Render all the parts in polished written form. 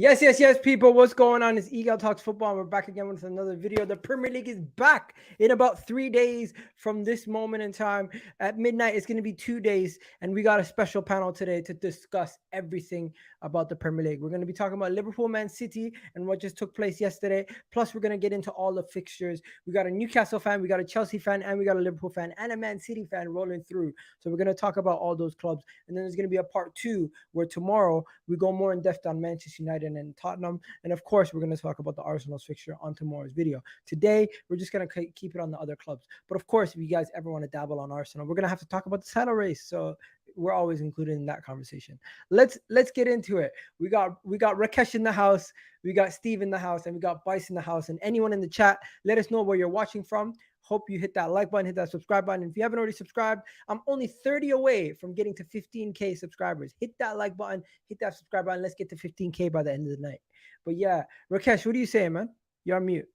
Yes, people. What's going on? It's Eagle Talks Football. And we're back again with another video. The Premier League is back in about 3 days from this moment in time. At midnight, it's going to be 2 days. And we got a special panel today to discuss everything about the Premier League. We're going to be talking about Liverpool, Man City, and what just took place yesterday. Plus, we're going to get into all the fixtures. We got a Newcastle fan, we got a Chelsea fan, and we got a Liverpool fan, and a Man City fan rolling through. So we're going to talk about all those clubs. And then there's going to be a part 2 where tomorrow we go more in depth on Manchester United and Tottenham. And of course, we're going to talk about the Arsenal's fixture on tomorrow's video. Today, we're just going to keep it on the other clubs. But of course, if you guys ever want to dabble on Arsenal, we're going to have to talk about the title race. So we're always included in that conversation. Let's get into it. We got Rakesh in the house, we got Steve in the house, and we got Bice in the house. And anyone in the chat, let us know where you're watching from. Hope you hit that like button, hit that subscribe button. And if you haven't already subscribed, I'm only 30 away from getting to 15K subscribers. Hit that like button, hit that subscribe button. Let's get to 15K by the end of the night. But yeah, Rakesh, what are you saying, man? You're on mute.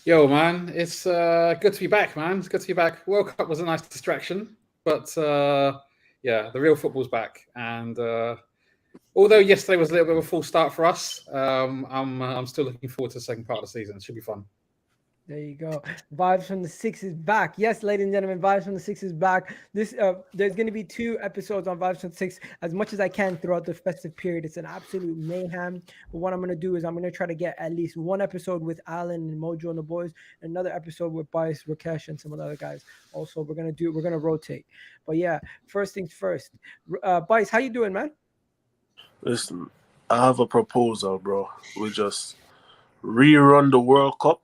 Yo, man, it's good to be back, man. It's good to be back. World Cup was a nice distraction, but yeah, the real football's back. And although yesterday was a little bit of a full start for us, I'm still looking forward to the second part of the season. It should be fun. There you go. Vibes from the Six is back. Yes, ladies and gentlemen, Vibes from the Six is back. There's going to be 2 episodes on Vibes from the Six as much as I can throughout the festive period. It's an absolute mayhem. But what I'm going to do is I'm going to try to get at least 1 episode with Alan and Mojo and the boys, and another episode with Bice, Rakesh, and some of the other guys. Also, we're going to rotate. But yeah, first things first. Bice, how you doing, man? Listen, I have a proposal, bro. We just rerun the World Cup,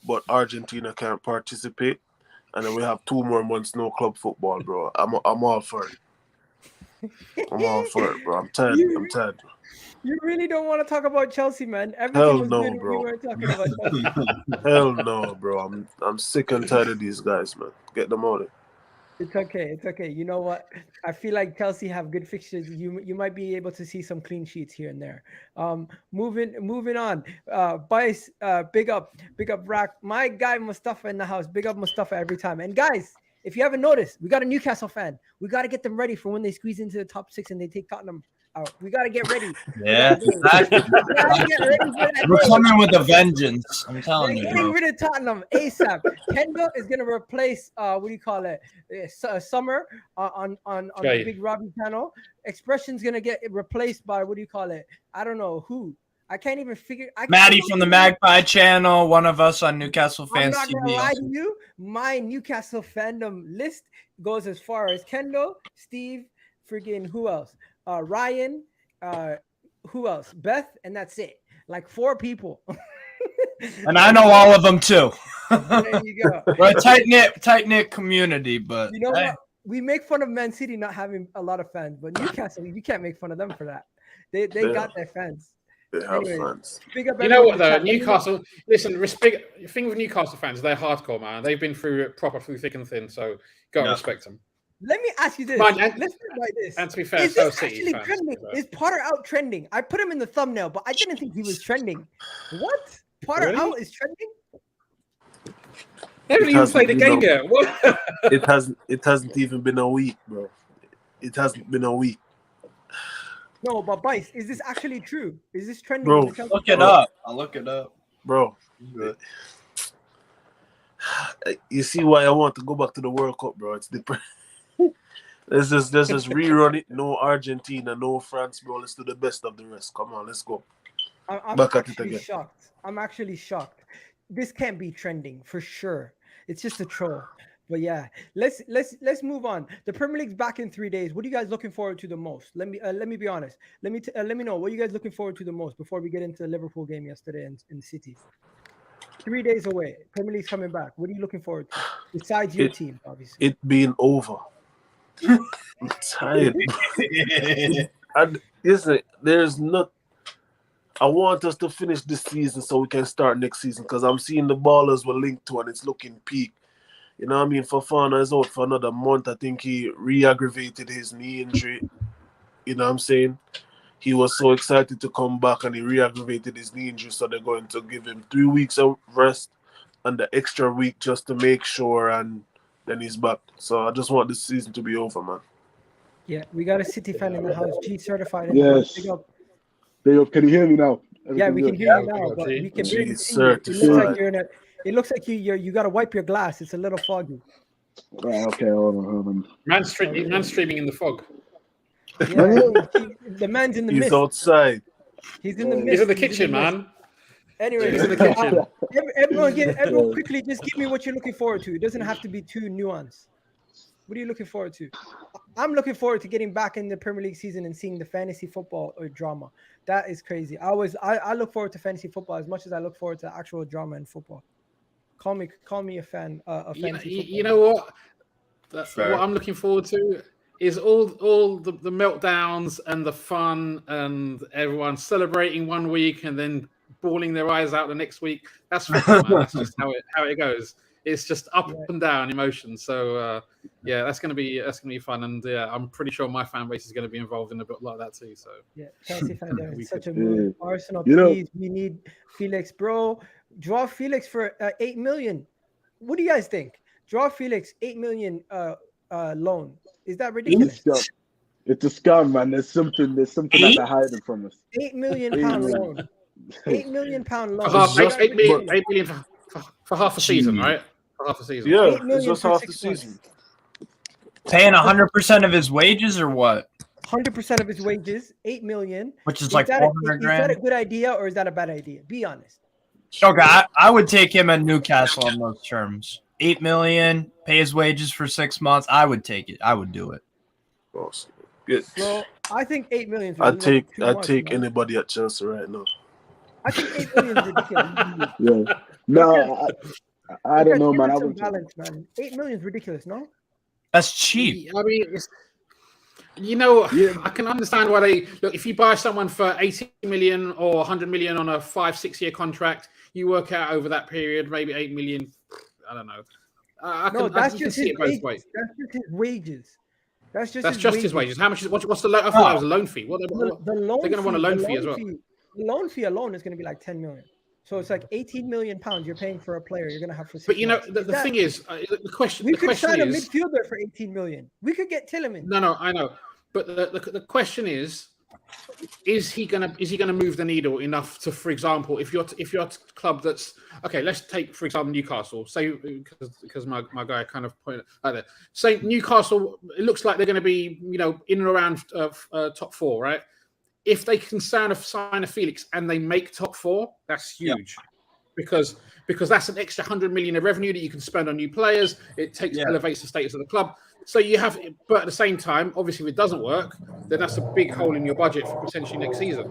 but Argentina can't participate, and then we have 2 more months no club football, bro. I'm all for it. I'm all for it, bro. I'm tired. You really don't want to talk about Chelsea, man. Hell no, good bro. we weren't talking about Chelsea. Hell no, bro. I'm sick and tired of these guys, man. Get them out of it. It's okay. You know what? I feel like Chelsea have good fixtures. You might be able to see some clean sheets here and there. Moving on. Bice, big up Rack. My guy Mustafa in the house. Big up Mustafa every time. And guys, if you haven't noticed, we got a Newcastle fan. We got to get them ready for when they squeeze into the top 6 and they take Tottenham out. We got to get ready. Yeah, we're coming with a vengeance. I'm telling you. Getting rid of Tottenham ASAP. Kendall is going to replace what do you call it? Summer on the Big Robbie channel. Expression's going to get replaced by what do you call it? I don't know who. I can't even figure. Maddie from the Magpie channel, one of us on Newcastle Fans TV. I'm not TV. gonna lie to you. My Newcastle fandom list goes as far as Kendall, Steve, freaking who else? Ryan, who else? Beth, and that's it. Like 4 people. And I know all of them too. There you go. We're a tight-knit community, but you know what? We make fun of Man City not having a lot of fans, but Newcastle, you can't make fun of them for that. They got their fans. They have fans. You know what though? Newcastle, listen, respect. The thing with Newcastle fans, they're hardcore, man. They've been through thick and thin, so gotta respect them. Let me ask you this. Let's put it like this. And to be fair, is so this City actually fans. trending? Is Potter out trending? I put him in the thumbnail, but I didn't think he was trending. What? Potter out is trending? They haven't even played the game yet. What? It hasn't even been a week, bro. It hasn't been a week. No, but Bice, is this actually true? Is this trending? Bro, look it up. I'll look it up. Bro. You see why I want to go back to the World Cup, bro. It's different. Let's just rerun it. No Argentina, no France, bro. Let's do the best of the rest. Come on, let's go. I'm actually shocked. I'm actually shocked. This can't be trending for sure. It's just a troll. But yeah, let's move on. The Premier League's back in 3 days. What are you guys looking forward to the most? Let me be honest. Let me know what are you guys looking forward to the most before we get into the Liverpool game yesterday in City. 3 days away. Premier League's coming back. What are you looking forward to besides your team, obviously? It being over. I'm tired. And listen, there's not. I want us to finish this season so we can start next season because I'm seeing the ballers we're linked to and it's looking peak. You know what I mean? Fofana is out for another month. I think he re-aggravated his knee injury. You know what I'm saying? He was so excited to come back and he re-aggravated his knee injury, so they're going to give him 3 weeks of rest and the extra week just to make sure, and then he's back. So I just want this season to be over, man. Yeah, we got a City fan in the house. G certified in the house. Yes. Big up. Can you hear me now? Yeah, Everything we can good? hear you now, but we can barely see you. It looks like you're in a. It looks like you got to wipe your glass. It's a little foggy. Right, okay, hold on. Man's streaming in the fog. Yeah, the man's in the mist. He's outside. He's in the mist. He's in the kitchen, man. Anyway, He's in the kitchen. Everyone, quickly, just give me what you're looking forward to. It doesn't have to be too nuanced. What are you looking forward to? I'm looking forward to getting back in the Premier League season and seeing the fantasy football or drama. That is crazy. I look forward to fantasy football as much as I look forward to actual drama in football. Call me a fan of fantasy football. You know what? What I'm looking forward to is all the meltdowns and the fun and everyone celebrating one week and then bawling their eyes out the next week. That's football, man. That's just how it goes. It's just up and down emotions. So yeah, that's gonna be fun, and I'm pretty sure my fan base is gonna be involved in a bit like that too. So yeah, Chelsea fans are in such a mood. Arsenal, please, we need Felix, bro. Joao Felix for 8 million. What do you guys think? Joao Felix, 8 million loan. Is that ridiculous? It's a scam, man. There's something that they're hiding from us. £8 million loan. £8 million loan. $8 million for half a season, right? For half a season. Yeah, it's just half the season. Paying 100% of his wages or what? 100% of his wages, 8 million. Which is like 400 grand. Is that a good idea or is that a bad idea? Be honest. Okay, I would take him at Newcastle on those terms. 8 million, pay his wages for 6 months. I would take it. I would do it. Awesome. Good. Well, I think 8 million. I'd take anybody at Chelsea right now. I think 8 million is ridiculous. Yeah. No, I don't know, man. I would balance, man. 8 million is ridiculous, no? That's cheap. I mean, I can understand why they look. If you buy someone for 80 million or 100 million on a 5-6 year contract, you work out over that period, maybe 8 million. I don't know. I can see it both ways. That's just his wages. That's just his wages. How much is what's the loan? I thought that was a loan fee. They're going to want a loan fee as well. The loan fee alone is going to be like 10 million. So it's like 18 million pounds you're paying for a player you're going to have for 6 But months. The thing is, the question. We could sign a is, midfielder for 18 million. We could get Tielemans. No, I know. But the question is he gonna move the needle enough to, for example, if you're a club that's okay, let's take for example Newcastle. Say because my guy kind of pointed out there. Say Newcastle, it looks like they're going to be in and around top 4, right? If they can sign a Felix and they make top 4, that's huge, because that's an extra 100 million of revenue that you can spend on new players. It elevates the status of the club. So you have, but at the same time, obviously, if it doesn't work, then that's a big hole in your budget for potentially next season.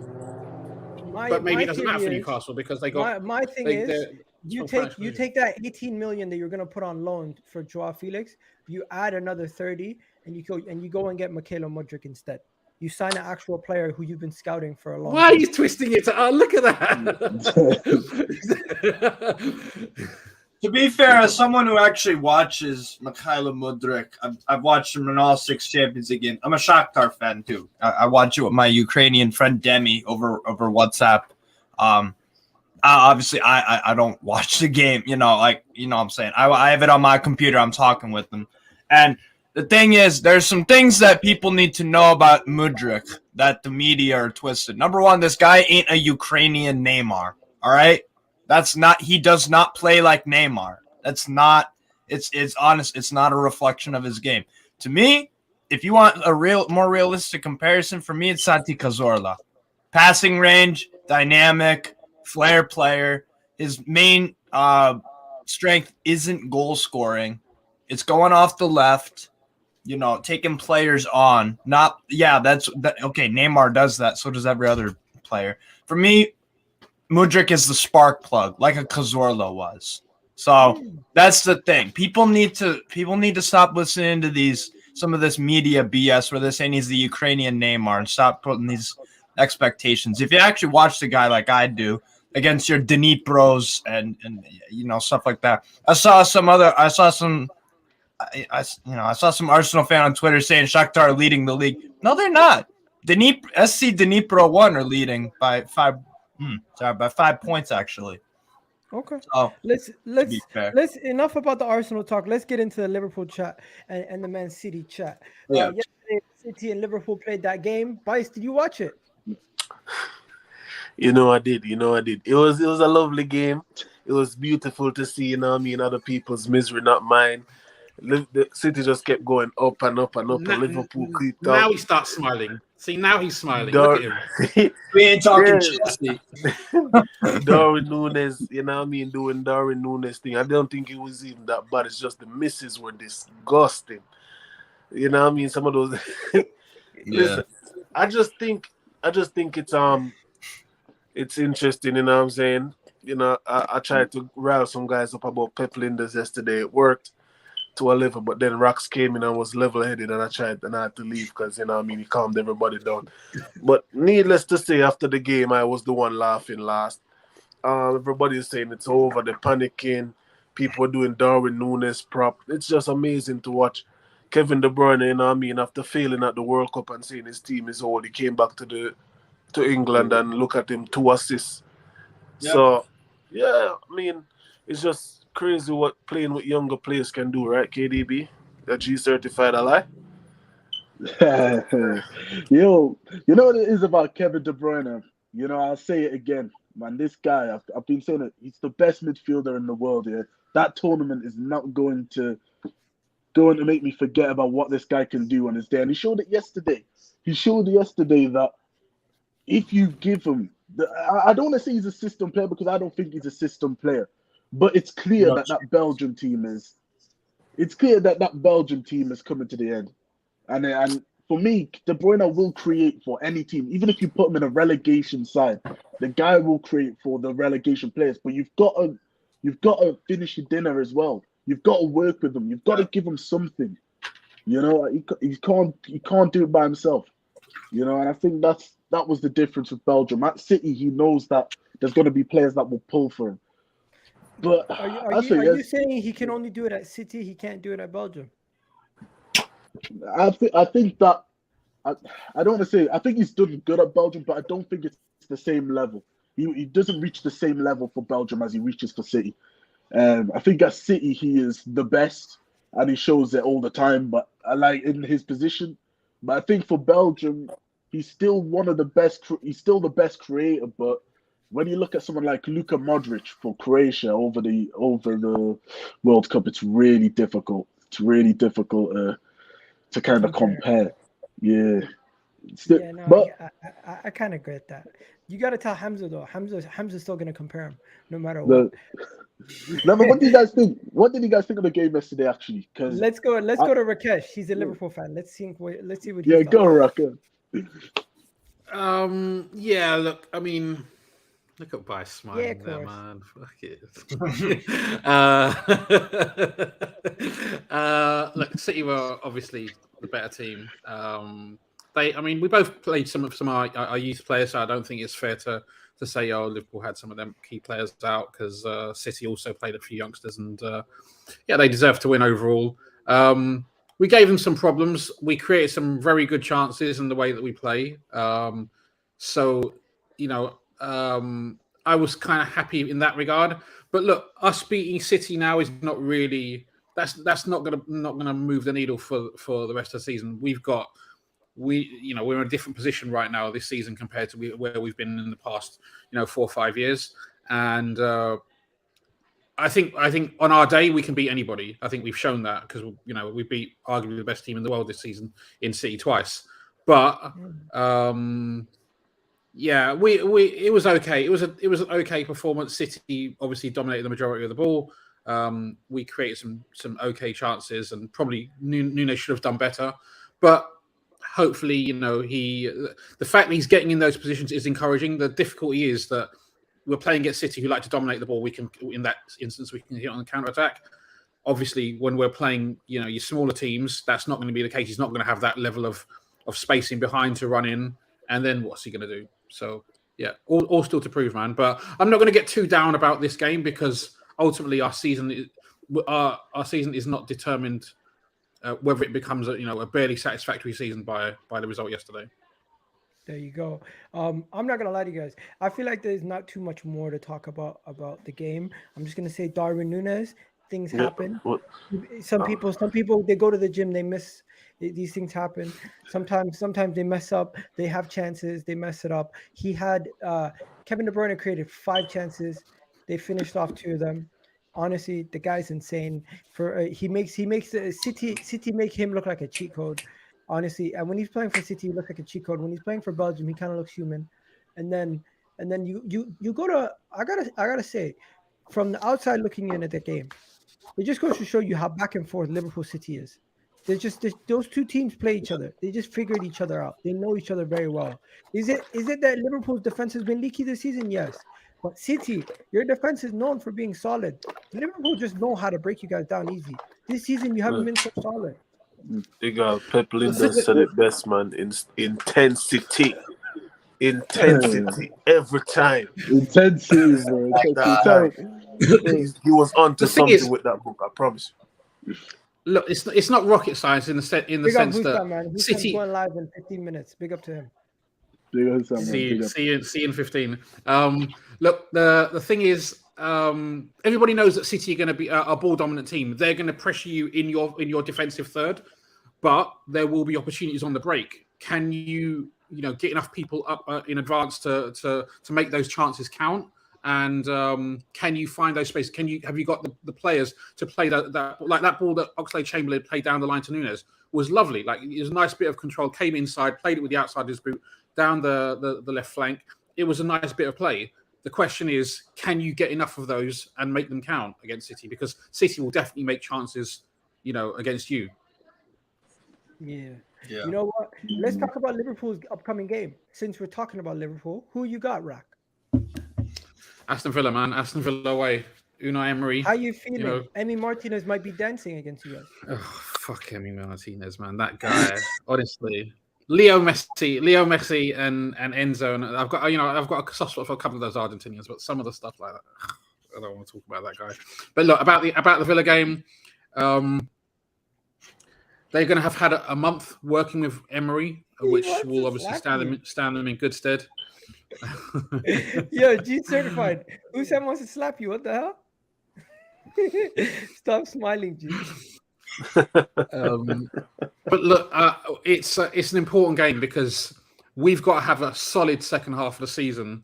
But maybe it doesn't matter for Newcastle because they got. My thing is, you take that 18 million that you're going to put on loan for Joao Felix, you add another 30, and you go and get Mikhailo Mudryk instead. You sign an actual player who you've been scouting for a long time. Why are you twisting it? Look at that. To be fair, as someone who actually watches Mikhailo Mudryk, I've watched him in all 6 Champions League games. I'm a Shakhtar fan too. I watch it with my Ukrainian friend Demi over WhatsApp. Obviously, I don't watch the game. What I'm saying. I have it on my computer. I'm talking with them, and the thing is, there's some things that people need to know about Mudryk that the media are twisted. Number one, this guy ain't a Ukrainian Neymar. All right. He does not play like Neymar. It's honest. It's not a reflection of his game. To me, if you want a more realistic comparison, for me, it's Santi Cazorla. Passing range, dynamic, flair player. His main strength isn't goal scoring. It's going off the left, taking players on. Okay, Neymar does that. So does every other player. For me, Mudryk is the spark plug, like a Cazorla was. So that's the thing. People need to stop listening to some of this media BS where they're saying he's the Ukrainian Neymar and stop putting these expectations. If you actually watch the guy like I do against your Dnipros and stuff like that, I saw some Arsenal fan on Twitter saying Shakhtar are leading the league. No, they're not. SC Dnipro 1 are leading by 5 points actually. Okay. So let's enough about the Arsenal talk. Let's get into the Liverpool chat and the Man City chat. Yeah. Yesterday, City and Liverpool played that game. Bice, did you watch it? You know I did. It was a lovely game. It was beautiful to see, other people's misery, not mine. The City just kept going up and up and up, and Liverpool creeped Now up. he starts smiling. See, now he's smiling. Look at him. We ain't talking Yeah. Chelsea. Darwin Nunez, doing Darwin Nunez thing. I don't think it was even that bad. It's just the misses were disgusting. Some of those. Listen, I just think it's interesting. You know what I'm saying? I tried to rile some guys up about Pep Linders yesterday. It worked to a level, but then Rax came in and was level-headed, and I had to leave because he calmed everybody down. But needless to say, after the game, I was the one laughing last. Everybody's saying it's over, they're panicking, people are doing Darwin Nunez prop. It's just amazing to watch Kevin De Bruyne, after failing at the World Cup and saying his team is old, he came back to England and look at him, 2 assists. Yep. So, yeah, it's just crazy what playing with younger players can do, right, KDB? That G-certified ally? Yo, you know what it is about Kevin De Bruyne? I'll say it again, man. This guy, I've been saying it, he's the best midfielder in the world. Yeah, that tournament is not going to make me forget about what this guy can do on his day. And he showed it yesterday. That if you give him, I don't want to say he's a system player because I don't think he's a system player. But it's clear that Belgium team is. It's clear that Belgium team is coming to the end, and for me, De Bruyne will create for any team. Even if you put him in a relegation side, the guy will create for the relegation players. But you've got to finish your dinner as well. You've got to work with him. You've got to give him something. He can't do it by himself. And I think that was the difference with Belgium. At City, he knows that there's going to be players that will pull for him. But are you saying he can only do it at City? He can't do it at Belgium? I think that I don't want to say I think he's done good at Belgium, but I don't think it's the same level. He doesn't reach the same level for Belgium as he reaches for City. I think at City he is the best, and he shows it all the time. But I like in his position. But I think for Belgium, he's still one of the best. He's still the best creator, but. When you look at someone like Luka Modric for Croatia over the World Cup, it's really difficult. It's really difficult to kind of compare. Yeah. I kind of get that. You got to tell Hamza though. Hamza's still gonna compare him no matter what. But what do you guys think? What did you guys think of the game yesterday? Actually, because let's go to Rakesh. He's a Liverpool fan. Let's see what he. Yeah, go Rakesh. Yeah. Look, look at Bice smiling there, man. Fuck it. Look, City were obviously the better team. We both played some of our youth players, so I don't think it's fair to say, Liverpool had some of them key players out because City also played a few youngsters, and they deserve to win overall. We gave them some problems. We created some very good chances in the way that we play. I was kind of happy in that regard. But look, us beating City now is not really that's not gonna move the needle for the rest of the season. We're in a different position right now this season compared to where we've been in the past 4 or 5 years. And I think on our day we can beat anybody. I think we've shown that because we beat arguably the best team in the world this season in City twice. But it was okay. It was an okay performance. City obviously dominated the majority of the ball. We created some okay chances, and probably Nunez should have done better. But hopefully, the fact that he's getting in those positions is encouraging. The difficulty is that we're playing against City who like to dominate the ball. We can, in that instance, we can hit on the counter attack. Obviously, when we're playing, your smaller teams, that's not going to be the case. He's not going to have that level of spacing behind to run in. And then what's he going to do? So, yeah, all still to prove, man. But I'm not going to get too down about this game because ultimately our season is not determined whether it becomes a barely satisfactory season by the result yesterday. There you go. I'm not gonna lie to you guys. I feel like there's not too much more to talk about the game. I'm just gonna say Darwin Nunez. Things happen. Some people they go to the gym, they miss These things happen. Sometimes they mess up. They have chances. They mess it up. He had Kevin De Bruyne created 5 chances. They finished off 2 of them. Honestly, the guy's insane. For he makes City make him look like a cheat code. Honestly, and when he's playing for City, he looks like a cheat code. When he's playing for Belgium, he kind of looks human. And then you go to I gotta say, from the outside looking in at the game, it just goes to show you how back and forth Liverpool City is. Those 2 teams play each other. They just figured each other out. They know each other very well. Is it that Liverpool's defense has been leaky this season? Yes. But City, your defense is known for being solid. Liverpool just know how to break you guys down easy. This season, you haven't been so solid. Pep Lindon said it best, man. Intensity every time. Intensity, bro. He was on to something with that book, I promise. Look, it's not rocket science in the sense that man. City going live in 15 minutes. Big up to him. See you in 15. Look, the thing is, everybody knows that City are going to be a ball dominant team. They're going to pressure you in your defensive third, but there will be opportunities on the break. Can you get enough people up in advance to make those chances count? And can you find those spaces? Have you got the players to play that like that ball that Oxlade-Chamberlain played down the line to Nunez was lovely. Like, it was a nice bit of control. Came inside, played it with the outside of his boot down the left flank. It was a nice bit of play. The question is, can you get enough of those and make them count against City? Because City will definitely make chances, against you. Yeah. You know what? Let's talk about Liverpool's upcoming game. Since we're talking about Liverpool, who you got, Rack? Aston Villa, man. Aston Villa away. Unai Emery. How you feeling? Emi Martinez might be dancing against you guys. Oh, fuck Emi Martinez, man. That guy, honestly. Leo Messi and Enzo, and I've got a soft spot for a couple of those Argentinians, but some of the stuff like that, I don't want to talk about that guy. But look, about the Villa game, they're going to have had a month working with Emery, which will obviously stand them in good stead. Yo, G certified. Who said wants to slap you? What the hell? Stop smiling, G. But look, it's an important game because we've got to have a solid second half of the season,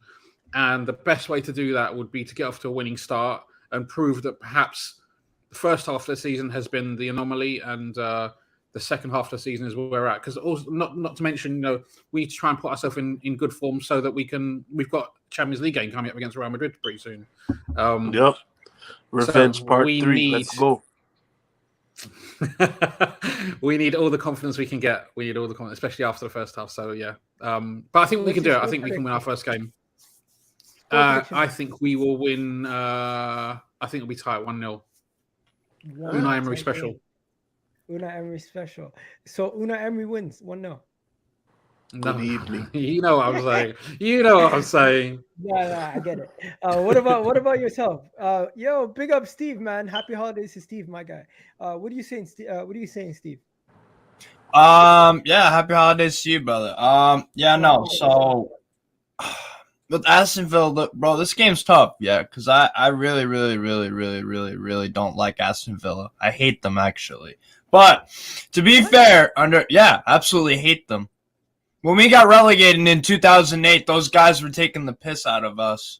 and the best way to do that would be to get off to a winning start and prove that perhaps the first half of the season has been the anomaly, and the second half of the season is where we're at. Because also, not to mention, we need to try and put ourselves in good form so that we've got Champions League game coming up against Real Madrid pretty soon. Yep. Revenge part 3. Let's go. We need all the confidence we can get. We need all the confidence, especially after the first half. So yeah, but I think we can do it. I think we can win our first game. I think we will win. I think it'll be tight 1-0. Unai Emery special. Unai Emery special. So Unai Emery wins 1-0. No, you know what I'm saying. You know what I'm saying. Yeah, I get it. What about yourself? Yo, big up Steve, man. Happy holidays to Steve, my guy. What are you saying, Steve? Steve? Yeah, happy holidays to you, brother. So with Aston Villa, bro, this game's tough. Yeah, because I really, really, really, really, really, really don't like Aston Villa. I hate them actually. But to be fair, absolutely hate them. When we got relegated in 2008, those guys were taking the piss out of us.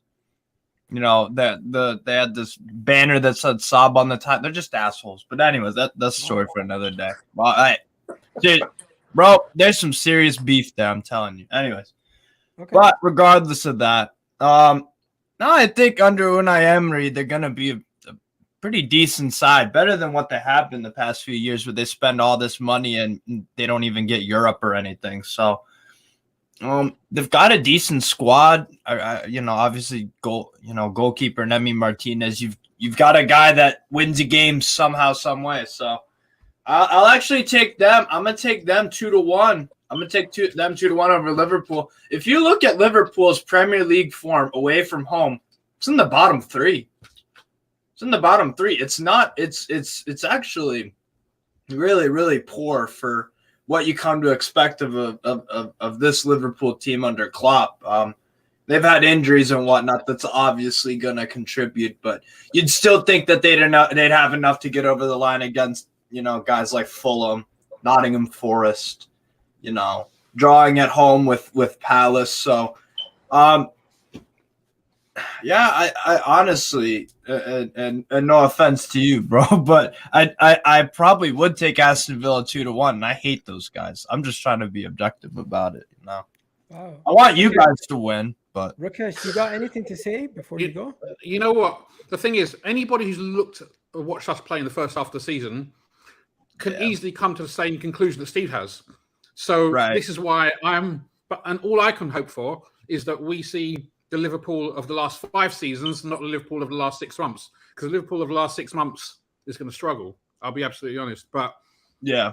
They had this banner that said "Sob" on the top. They're just assholes. But anyways, that's a story for another day. Well, bro, there's some serious beef there. I'm telling you. Anyways, okay. But regardless of that, I think under Unai Emery, they're gonna be a pretty decent side, better than what they have been the past few years, where they spend all this money and they don't even get Europe or anything. So. They've got a decent squad. Obviously, goalkeeper Emi Martinez. You've got a guy that wins a game somehow, some way. So I'll actually take them. I'm gonna take them 2-1. I'm gonna take them 2-1 over Liverpool. If you look at Liverpool's Premier League form away from home, it's in the bottom 3. It's in the bottom 3. It's not. It's actually really, really poor for what you come to expect of this Liverpool team under Klopp. They've had injuries and whatnot that's obviously going to contribute, but you'd still think that they'd have enough to get over the line against guys like Fulham, Nottingham Forest, you know, drawing at home with Palace. So, yeah, I honestly, and no offense to you, bro, but I probably would take Aston Villa 2-1. And I hate those guys. I'm just trying to be objective about it, you know. Wow. I want you guys to win, but Rakesh, you got anything to say before you go? You know what? The thing is, anybody who's watched us play in the first half of the season can easily come to the same conclusion that Steve has. So this is why and all I can hope for is that we see the Liverpool of the last 5 seasons, not the Liverpool of the last 6 months. Because the Liverpool of the last 6 months is going to struggle. I'll be absolutely honest. But yeah,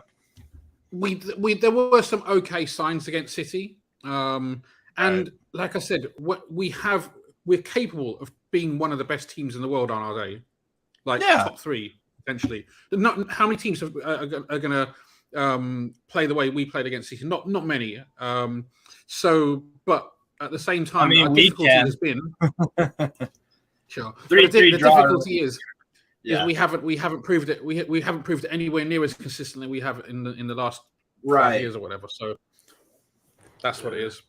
there were some okay signs against City. And like I said, we're capable of being one of the best teams in the world on our day, top 3 potentially. Not how many teams are going to play the way we played against City? Not many. But at the same time, I mean, our difficulty has been sure. 3-3 the draw. difficulty is we haven't proved it. We haven't proved it anywhere near as consistently we have in the last 5 years or whatever. So that's what it is.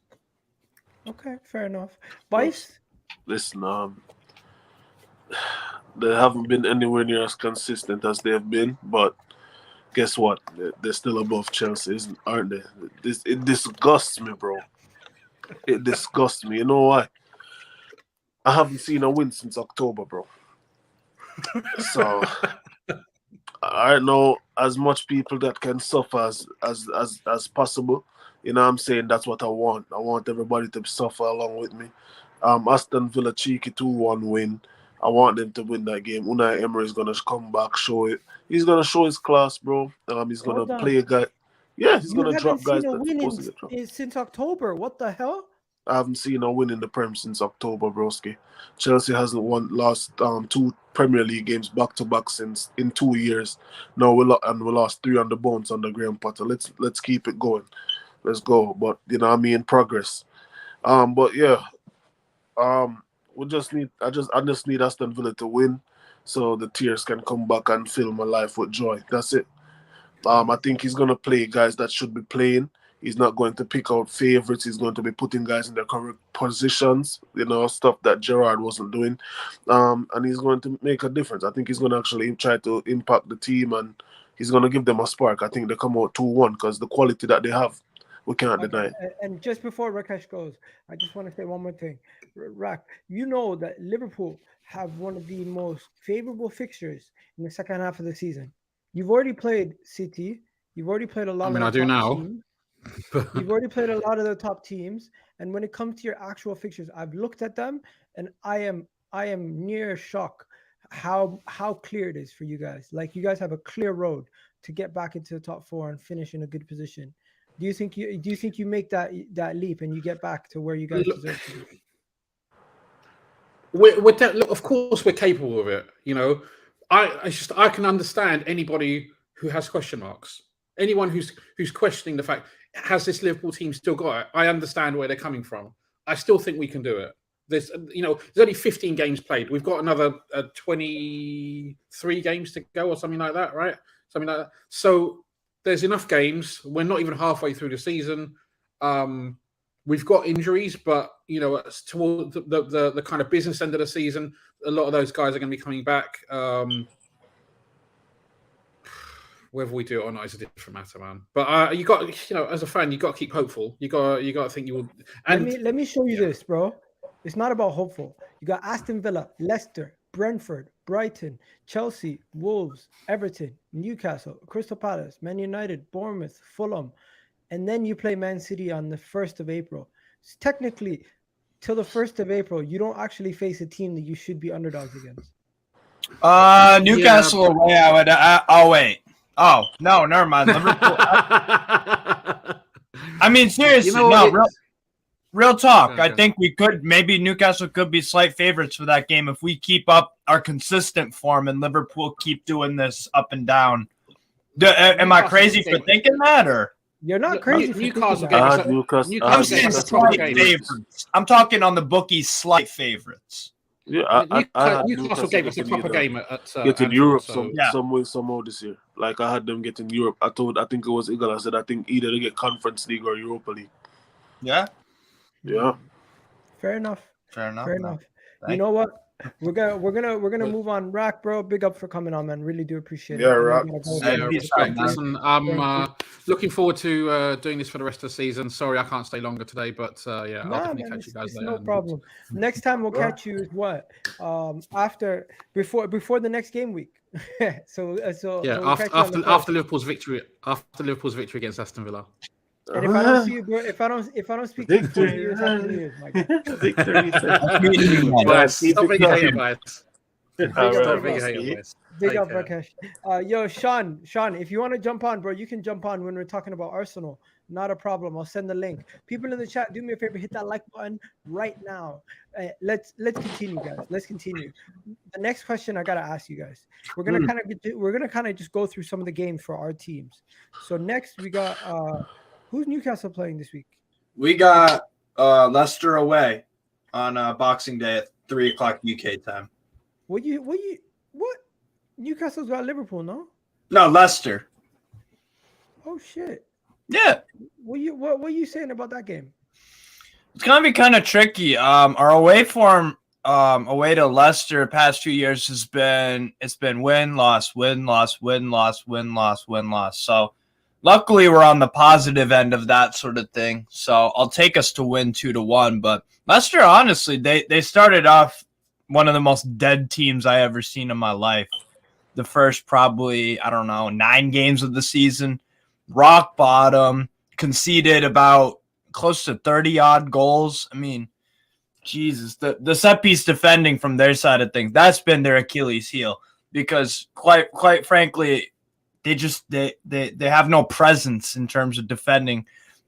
Okay, fair enough. Vice? Listen, they haven't been anywhere near as consistent as they have been, but guess what? They're still above Chelsea, aren't they? It disgusts me, bro. It disgusts me. You know why? I haven't seen a win since October, bro. So I know as much people that can suffer as possible. You know what I'm saying? That's what I want. I want everybody to suffer along with me. Aston Villa cheeky 2-1 win. I want them to win that game. Unai Emery is going to come back, show it. He's going to show his class, bro. He's going to play a guy. Yeah, he's going to drop guys that's supposed to get dropped. Since October. What the hell? I haven't seen a win in the Prem since October, broski. Chelsea hasn't lost 2 Premier League games back-to-back since in 2 years. No, we lost 3 on the bones under Graham Potter. Let's keep it going. Let's go. But, you know what I mean? Progress. But, yeah. I just need Aston Villa to win so the tears can come back and fill my life with joy. That's it. I think he's going to play guys that should be playing. He's not going to pick out favorites. He's going to be putting guys in their correct positions, you know, stuff that Gerrard wasn't doing. And he's going to make a difference. I think he's going to actually try to impact the team and he's going to give them a spark. I think they come out 2-1 because the quality that they have, we can't deny it. And just before Rakesh goes, I just want to say one more thing. Rak, you know that Liverpool have one of the most favorable fixtures in the second half of the season. You've already played City. You've already played a lot of the top teams. You've already played a lot of the top teams. And when it comes to your actual fixtures, I've looked at them and I am near shock how clear it is for you guys. Like, you guys have a clear road to get back into the top 4 and finish in a good position. Do you think you make that leap and you get back to where you guys deserve to be? Look, of course, we're capable of it. You know, I can understand anybody who has question marks. Anyone who's questioning the fact, has this Liverpool team still got it? I understand where they're coming from. I still think we can do it. There's only 15 games played. We've got another 23 games to go or something like that, right? Something like that. So there's enough games. We're not even halfway through the season. We've got injuries, but toward the kind of business end of the season, a lot of those guys are going to be coming back. Whether we do it or not is a different matter, man. But you got, as a fan, you got to keep hopeful. You got to think you will. And let me show you this, bro. It's not about hopeful. You got Aston Villa, Leicester, Brentford, Brighton, Chelsea, Wolves, Everton, Newcastle, Crystal Palace, Man United, Bournemouth, Fulham, and then you play Man City on the 1st of April. So technically, till the 1st of April, you don't actually face a team that you should be underdogs against. Newcastle away. I would. Oh wait. Oh no, never mind. Liverpool. I mean, seriously, real talk. Okay. I think maybe Newcastle could be slight favorites for that game if we keep up our consistent form and Liverpool keep doing this up and down. Am I crazy for thinking that, or? You're not crazy. Newcastle. I'm saying slight favorites. I'm talking on the bookies, slight favorites. Yeah, I had Newcastle gave us a getting proper game at getting Anfield, Europe so some way somehow this year. Like I had them getting Europe. I think it was Eagle. I said I think either they get Conference League or Europa League. Yeah. Yeah. Fair enough. Fair enough. Fair man. enough. You Thank know what? We're gonna move on. Rack, bro, big up for coming on, man. Really do appreciate it. Yeah, I know Rack. you gotta go Hey, there. peace out, man. Listen, I'm looking forward to doing this for the rest of the season. Sorry, I can't stay longer today, but yeah, I'll Nah, definitely man, catch you guys it's later. no problem. Next time we'll catch you is what? Before the next game week. so Yeah, we'll catch you on the after Liverpool's victory against Aston Villa. And if I don't see you, bro, if I don't speak to you for 2 years, happy New Year's, my guy. Victory. Guys, stop being a hater, guys. Big Stop being a hater, guys. Big up, Take care. Rakesh. Yo, Sean, if you want to jump on, bro, you can jump on when we're talking about Arsenal. Not a problem. I'll send the link. People in the chat, do me a favor, hit that like button right now. Let's continue, guys. Let's continue. The next question I gotta ask you guys. We're gonna kind of just go through some of the games for our teams. So next we got who's Newcastle playing this week? We got Leicester away on Boxing Day at 3:00 UK time. What? Newcastle's got Liverpool, no? No, Leicester. Oh shit. Yeah. What are you saying about that game? It's gonna be kind of tricky. Our away form, away to Leicester, past 2 years has been win loss, win loss, win loss, win loss, win loss. So luckily we're on the positive end of that sort of thing. So I'll take us to win 2-1. But Leicester, honestly, they started off one of the most dead teams I ever seen in my life. The first probably 9 games of the season, rock bottom, conceded about close to 30 odd goals. I mean, Jesus, the set piece defending from their side of things, that's been their Achilles heel, because quite frankly, they have no presence in terms of defending,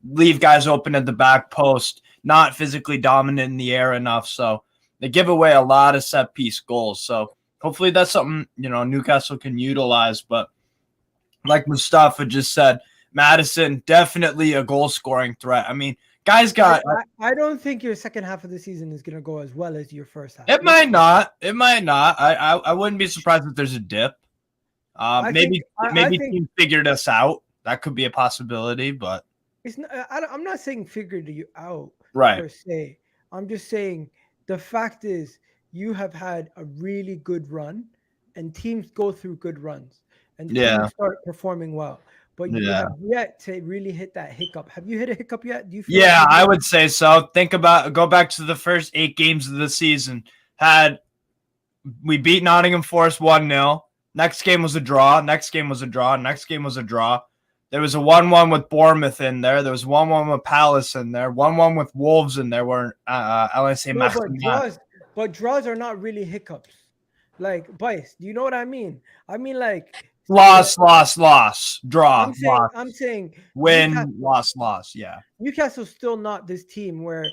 leave guys open at the back post, not physically dominant in the air enough. So they give away a lot of set piece goals. So hopefully that's something, Newcastle can utilize. But like Mustafa just said, Maddison, definitely a goal scoring threat. I mean, guys got. I don't think your second half of the season is going to go as well as your first half. It might not. I wouldn't be surprised if there's a dip. Maybe teams figured us out. That could be a possibility, but it's not. I'm not saying figured you out right per se. I'm just saying the fact is you have had a really good run, and teams go through good runs, and teams start performing well. But you have yet to really hit that hiccup. Have you hit a hiccup yet? Do you feel I would say so. Go back to the first 8 games of the season. We beat Nottingham Forest 1-0. Next game was a draw. Next game was a draw. Next game was a draw. There was a 1-1 with Bournemouth in there. There was 1-1 with Palace in there. 1-1 with Wolves in there. Where but draws are not really hiccups. Like, Bice, do you know what I mean? I mean, like, loss, draw. I'm saying win, loss. Yeah. Newcastle's still not this team where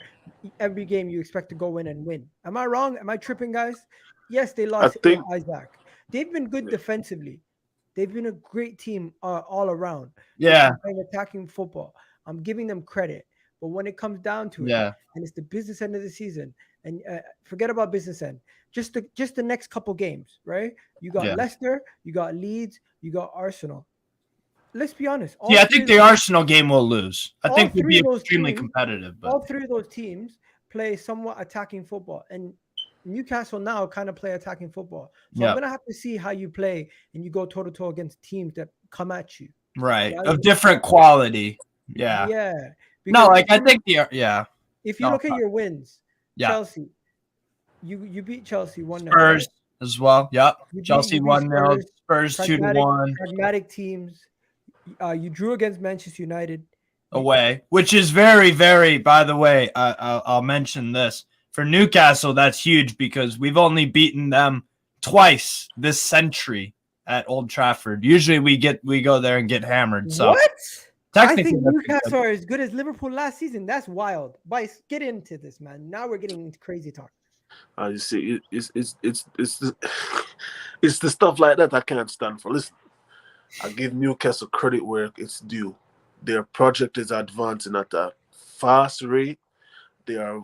every game you expect to go in and win. Am I wrong? Am I tripping, guys? Yes, they lost Isaac. They've been good defensively. They've been a great team all around. Yeah. Playing attacking football. I'm giving them credit. But when it comes down to it, and it's the business end of the season, and forget about business end, just the next couple games, right? You got Leicester, you got Leeds, you got Arsenal. Let's be honest. I think the Arsenal game will lose. I think we'll be extremely competitive. But all 3 of those teams play somewhat attacking football, and Newcastle now kind of play attacking football. So I'm gonna have to see how you play, and you go toe to toe against teams that come at you, right? Of different quality. Yeah. Yeah. No, like I think if you look at your wins, Chelsea, you beat Chelsea 1-0. Spurs as well. Yep. Chelsea 1-0. Spurs 2-1. Pragmatic teams. You drew against Manchester United away, which is very, very. By the way, I'll mention this for Newcastle. That's huge because we've only beaten them twice this century at Old Trafford. Usually we go there and get hammered. So what? I think technically, Newcastle are as good as Liverpool last season. That's wild. Bice, get into this, man. Now we're getting into crazy talk. You see, it's the stuff like that I can't stand for. Listen, I give Newcastle credit where it's due. Their project is advancing at a fast rate. They are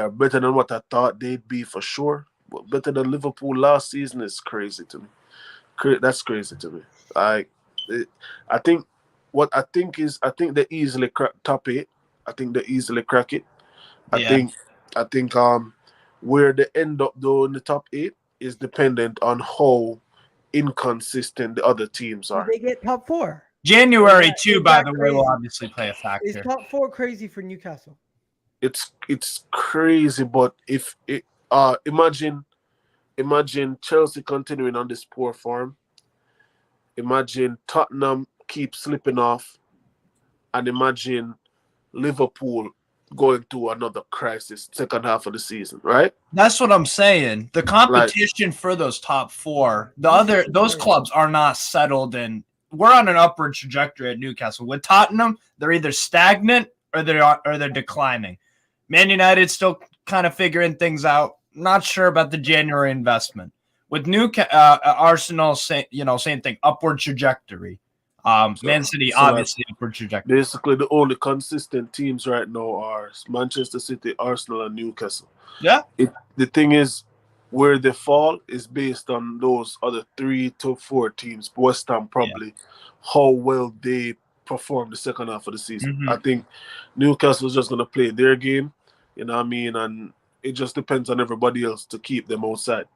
better than what I thought they'd be for sure. better than Liverpool last season is crazy to me. That's crazy to me. I think they easily crack top 8. I think they easily crack it. Yeah. I think where they end up though in the top 8 is dependent on how inconsistent the other teams Do are. they get top 4? January too, is by that the way, crazy? will obviously play a Is factor. top 4 crazy for Newcastle? It's crazy, but if it imagine Chelsea continuing on this poor form. Imagine Tottenham keep slipping off, and imagine Liverpool going through another crisis second half of the season, right? That's what I'm saying. The competition for those top 4, those clubs are not settled in. We're on an upward trajectory at Newcastle. With Tottenham, they're either stagnant or they're declining. Man United still kind of figuring things out. Not sure about the January investment. With Arsenal, same thing, upward trajectory. Man City, obviously, upward trajectory. Basically, the only consistent teams right now are Manchester City, Arsenal, and Newcastle. Yeah. The thing is, where they fall is based on those other 3 to 4 teams. West Ham probably how well they perform the second half of the season. Mm-hmm. I think Newcastle's just going to play their game, you know what I mean? And it just depends on everybody else to keep them outside.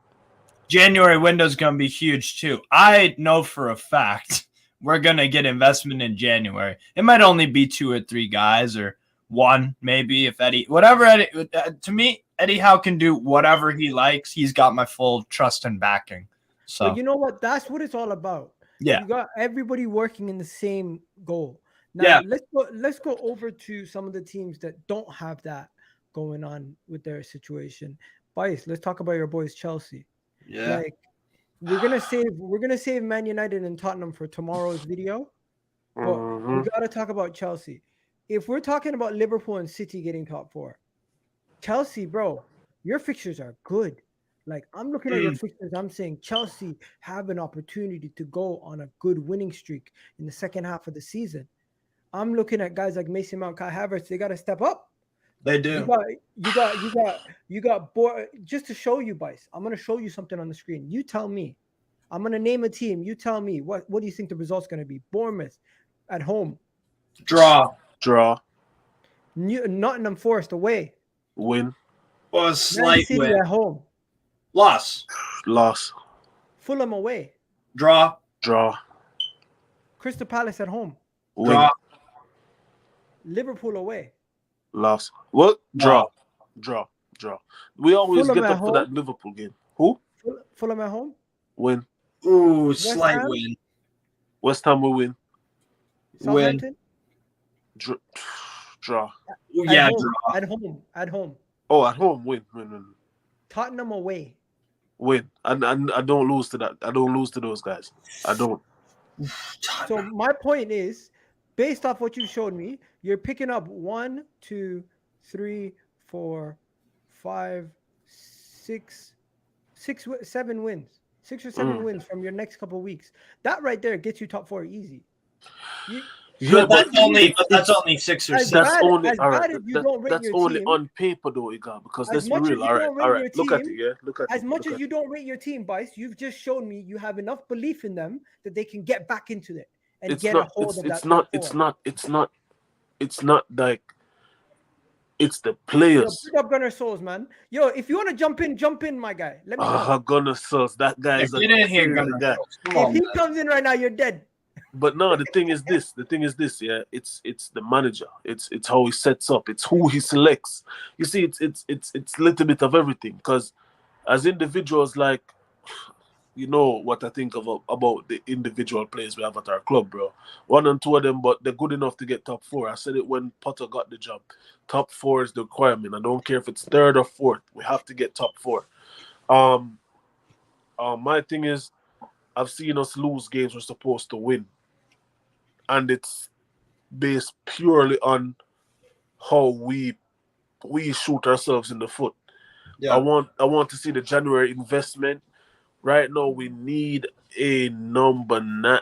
January window's going to be huge too. I know for a fact we're going to get investment in January. It might only be 2 or 3 guys or 1 maybe if Eddie, to me, Eddie Howe can do whatever he likes. He's got my full trust and backing. So but you know what? That's what it's all about. Yeah. You got everybody working in the same goal. Now let's go over to some of the teams that don't have that going on with their situation. Bias, let's talk about your boys Chelsea. Yeah. Like we're gonna save Man United and Tottenham for tomorrow's video, but we gotta talk about Chelsea. If we're talking about Liverpool and City getting top 4, Chelsea, bro, your fixtures are good. Like I'm looking at your fixtures, I'm saying Chelsea have an opportunity to go on a good winning streak in the second half of the season. I'm looking at guys like Mason Mount, Kai Havertz. They got to step up. They do. You got just to show you, Bice. I'm gonna show you something on the screen. You tell me. I'm gonna name a team. You tell me what do you think the result's gonna be? Bournemouth at home. Draw. Nottingham Forest away. Win. Or a Man slight City win. at home. Loss. Fulham away. Draw. Crystal Palace at home. Win. Draw. Liverpool away. Loss. What? Draw. We always Fulham get at up for home? that Liverpool game. Who? Fulham at home. Win. Ooh, West slight Ham? win. West Ham will win. Southampton. Draw. Ooh, yeah, home. draw. At home. Oh, at home, win. Tottenham away. Win. I don't lose to that. I don't lose to those guys. I don't. So my point is, based off what you showed me, you're picking up 1, 2, 3, 4, 5, 6, 7 wins. 6 or 7 wins from your next couple of weeks. That right there gets you top 4 easy. But that's only 6 or 7. That's only all right. That's only on paper though, Iga, because let's be real. All right. Look at it, yeah. Look at as it. much as you don't rate your team, Bice, you've just shown me you have enough belief in them that they can get back into it and get a hold of that. It's not like it's the players. Yo, pick up Gunnar Souls, man. Yo, if you want to jump in, my guy. Let me know. Gunnar Souls. That guy is Get in here, Gunnar guy. If he comes in right now, you're dead. But no, the thing is this, yeah. It's the manager. It's how he sets up. It's who he selects. You see, it's a little bit of everything. Because as individuals, like, you know what I think about the individual players we have at our club, bro. 1 and 2 of them, but they're good enough to get top 4. I said it when Potter got the job. Top 4 is the requirement. I don't care if it's 3rd or 4th. We have to get top 4. My thing is, I've seen us lose games we're supposed to win. And it's based purely on how we shoot ourselves in the foot. Yeah. I want to see the January investment. Right now, we need a number 9.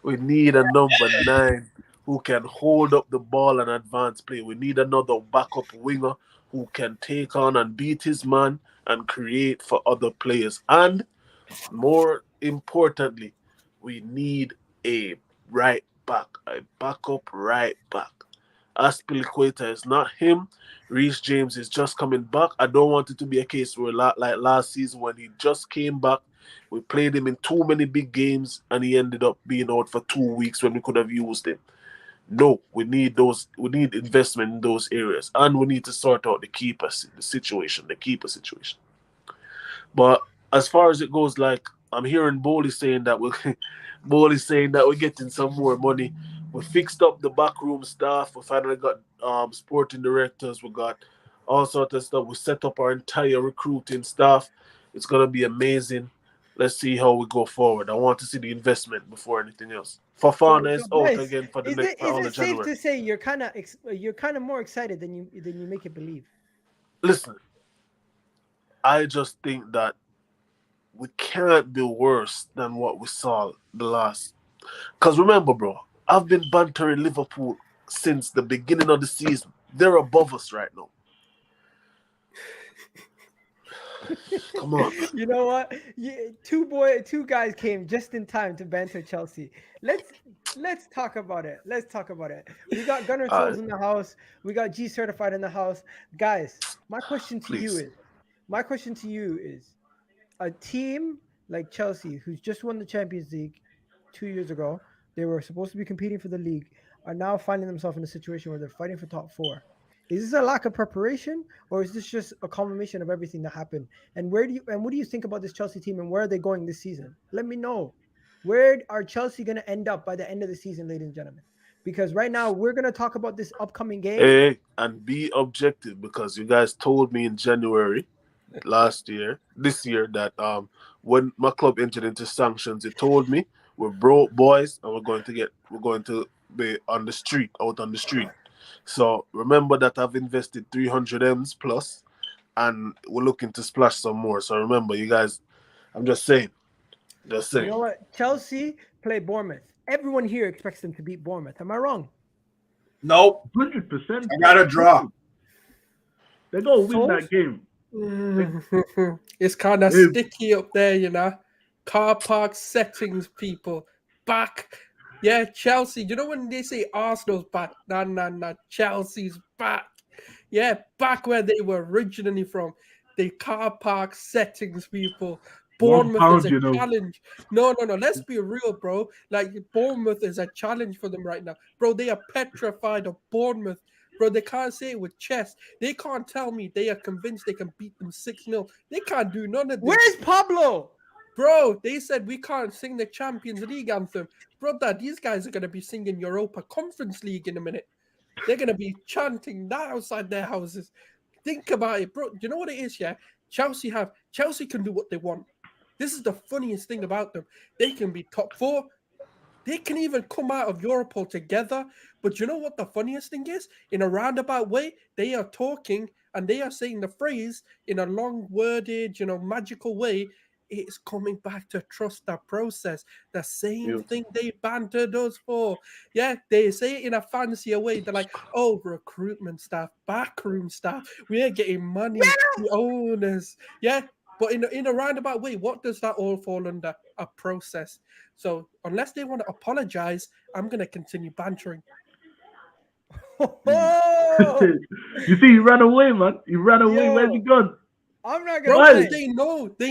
We need a number 9 who can hold up the ball and advance play. We need another backup winger who can take on and beat his man and create for other players. And more importantly, we need a right back, a backup right back. Aspilicueta is not him. Reece James is just coming back. I don't want it to be a case where, like last season, when he just came back, we played him in too many big games and he ended up being out for 2 weeks when we could have used him. No, we need those. We need investment in those areas, and we need to sort out the keeper situation. But as far as it goes, like I'm hearing Bowley saying that we're getting some more money. We fixed up the backroom staff. We finally got sporting directors. We got all sorts of stuff. We set up our entire recruiting staff. It's gonna be amazing. Let's see how we go forward. I want to see the investment before anything else. Fafana is out guys, again for the is next it safe January. to say you're kind of more excited than you make it believe? Listen, I just think that we can't do worse than what we saw the last. Because remember, bro, I've been bantering Liverpool since the beginning of the season. They're above us right now. Come on. You know what? Two guys came just in time to banter Chelsea. Let's talk about it. We got Gunnar Souls in the house. We got G Certified in the house. Guys, my question to you is a team like Chelsea, who's just won the Champions League 2 years ago, they were supposed to be competing for the league, are now finding themselves in a situation where they're fighting for top four. Is this a lack of preparation, or is this just a culmination of everything that happened? And what do you think about this Chelsea team, and where are they going this season? Let me know. Where are Chelsea going to end up by the end of the season, ladies and gentlemen? Because right now we're going to talk about this upcoming game. Hey, and be objective, because you guys told me in January this year, that when my club entered into sanctions, it told me we're broke boys and we're going to be out on the street. So remember that I've invested 300 M's plus, and we're looking to splash some more. So remember, you guys, I'm just saying. You know what? Chelsea play Bournemouth. Everyone here expects them to beat Bournemouth. Am I wrong? Nope. 100%. I got a draw. They're going to win that game. It's kind of sticky up there, you know. Car park settings, people. Back. Yeah, Chelsea. You know when they say Arsenal's back? Nah. Chelsea's back. Yeah, back where they were originally from. The car park settings, people. Bournemouth is a challenge. No. Let's be real, bro. Like, Bournemouth is a challenge for them right now. Bro, they are petrified of Bournemouth. Bro, they can't say it with chest. They can't tell me they are convinced they can beat them 6-0. They can't do none of this. Where's Pablo? Bro, they said we can't sing the Champions League anthem. Brother, these guys are going to be singing Europa Conference League in a minute. They're going to be chanting that outside their houses. Think about it, bro. You know what it is, yeah? Chelsea can do what they want. This is the funniest thing about them. They can be top four. They can even come out of Europe altogether. But you know what the funniest thing is? In a roundabout way, they are talking and they are saying the phrase in a long-worded, magical way. It's coming back to trust the process. The same thing they bantered us for. Yeah, they say it in a fancier way. They're like, oh, recruitment staff, backroom staff. We are getting money. The owners. Yeah, but in a roundabout way, what does that all fall under? A process. So unless they want to apologize, I'm going to continue bantering. You see, he ran away, man. He ran away. Where's he gone? I'm not gonna. They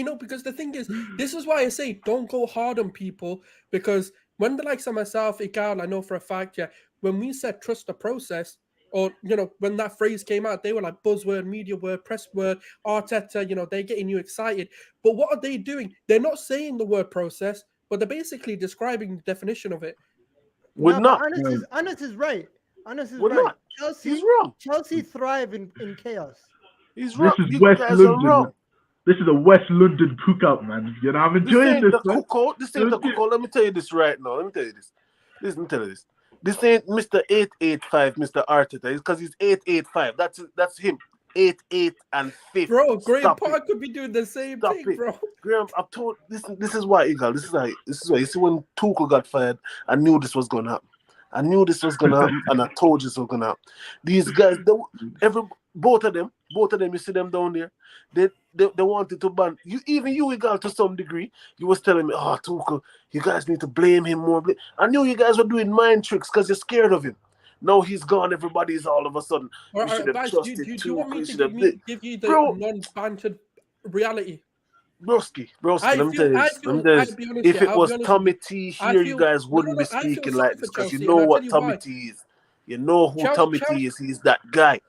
know because the thing is, this is why I say don't go hard on people, because when the likes of myself, Igal, I know for a fact, yeah, when we said trust the process, or when that phrase came out, they were like buzzword, media word, press word, Arteta, they're getting you excited. But what are they doing? They're not saying the word process, but they're basically describing the definition of it. We're not. Anas is right. We're not. He's wrong. Chelsea thrive in chaos. He's wrong. This is West London. This is a West London cookout, man. I'm enjoying this. This ain't the cookout. Let me tell you this right now. Let me tell you this. This ain't Mr. 885, Mr. Arteta. It's because he's 885. That's him. 88 and 5. Bro, Graham Park could be doing the same thing, bro. Graham, I've told this is why, Eagle. This is why. You see, when Tuchel got fired, I knew this was gonna happen. And I told you this was gonna happen. These guys, both of them, you see them down there. they wanted to ban you. Even you got to some degree. You was telling me, "Oh, Tuchel, you guys need to blame him more." I knew you guys were doing mind tricks because you're scared of him. Now he's gone. Everybody's all of a sudden. All We should right, have guys, do trusted you want me Tuchel. to Should have give you the Bro. non-bantered reality? Broski, I let me feel, tell I you, feel, let me tell I'll you, be honest if here, it I'll was be honest with Tommy you. T I here, you feel guys no, wouldn't be I feel speaking sorry like for this because Chelsea, you know and I'll tell what you Tommy why. T is. You know who Tommy Chelsea, T is. He's that guy.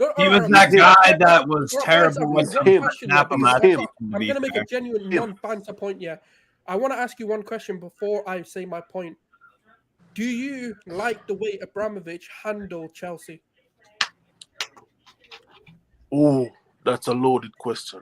no, He all was right, that him. guy that was all right, guys, terrible I've with got He's one him. question snap here him He's because at him. I'm be going to make fair. a genuine non-banter point here. I want to ask you one question before I say my point. Do you like the way Abramovich handled Chelsea? Oh, that's a loaded question.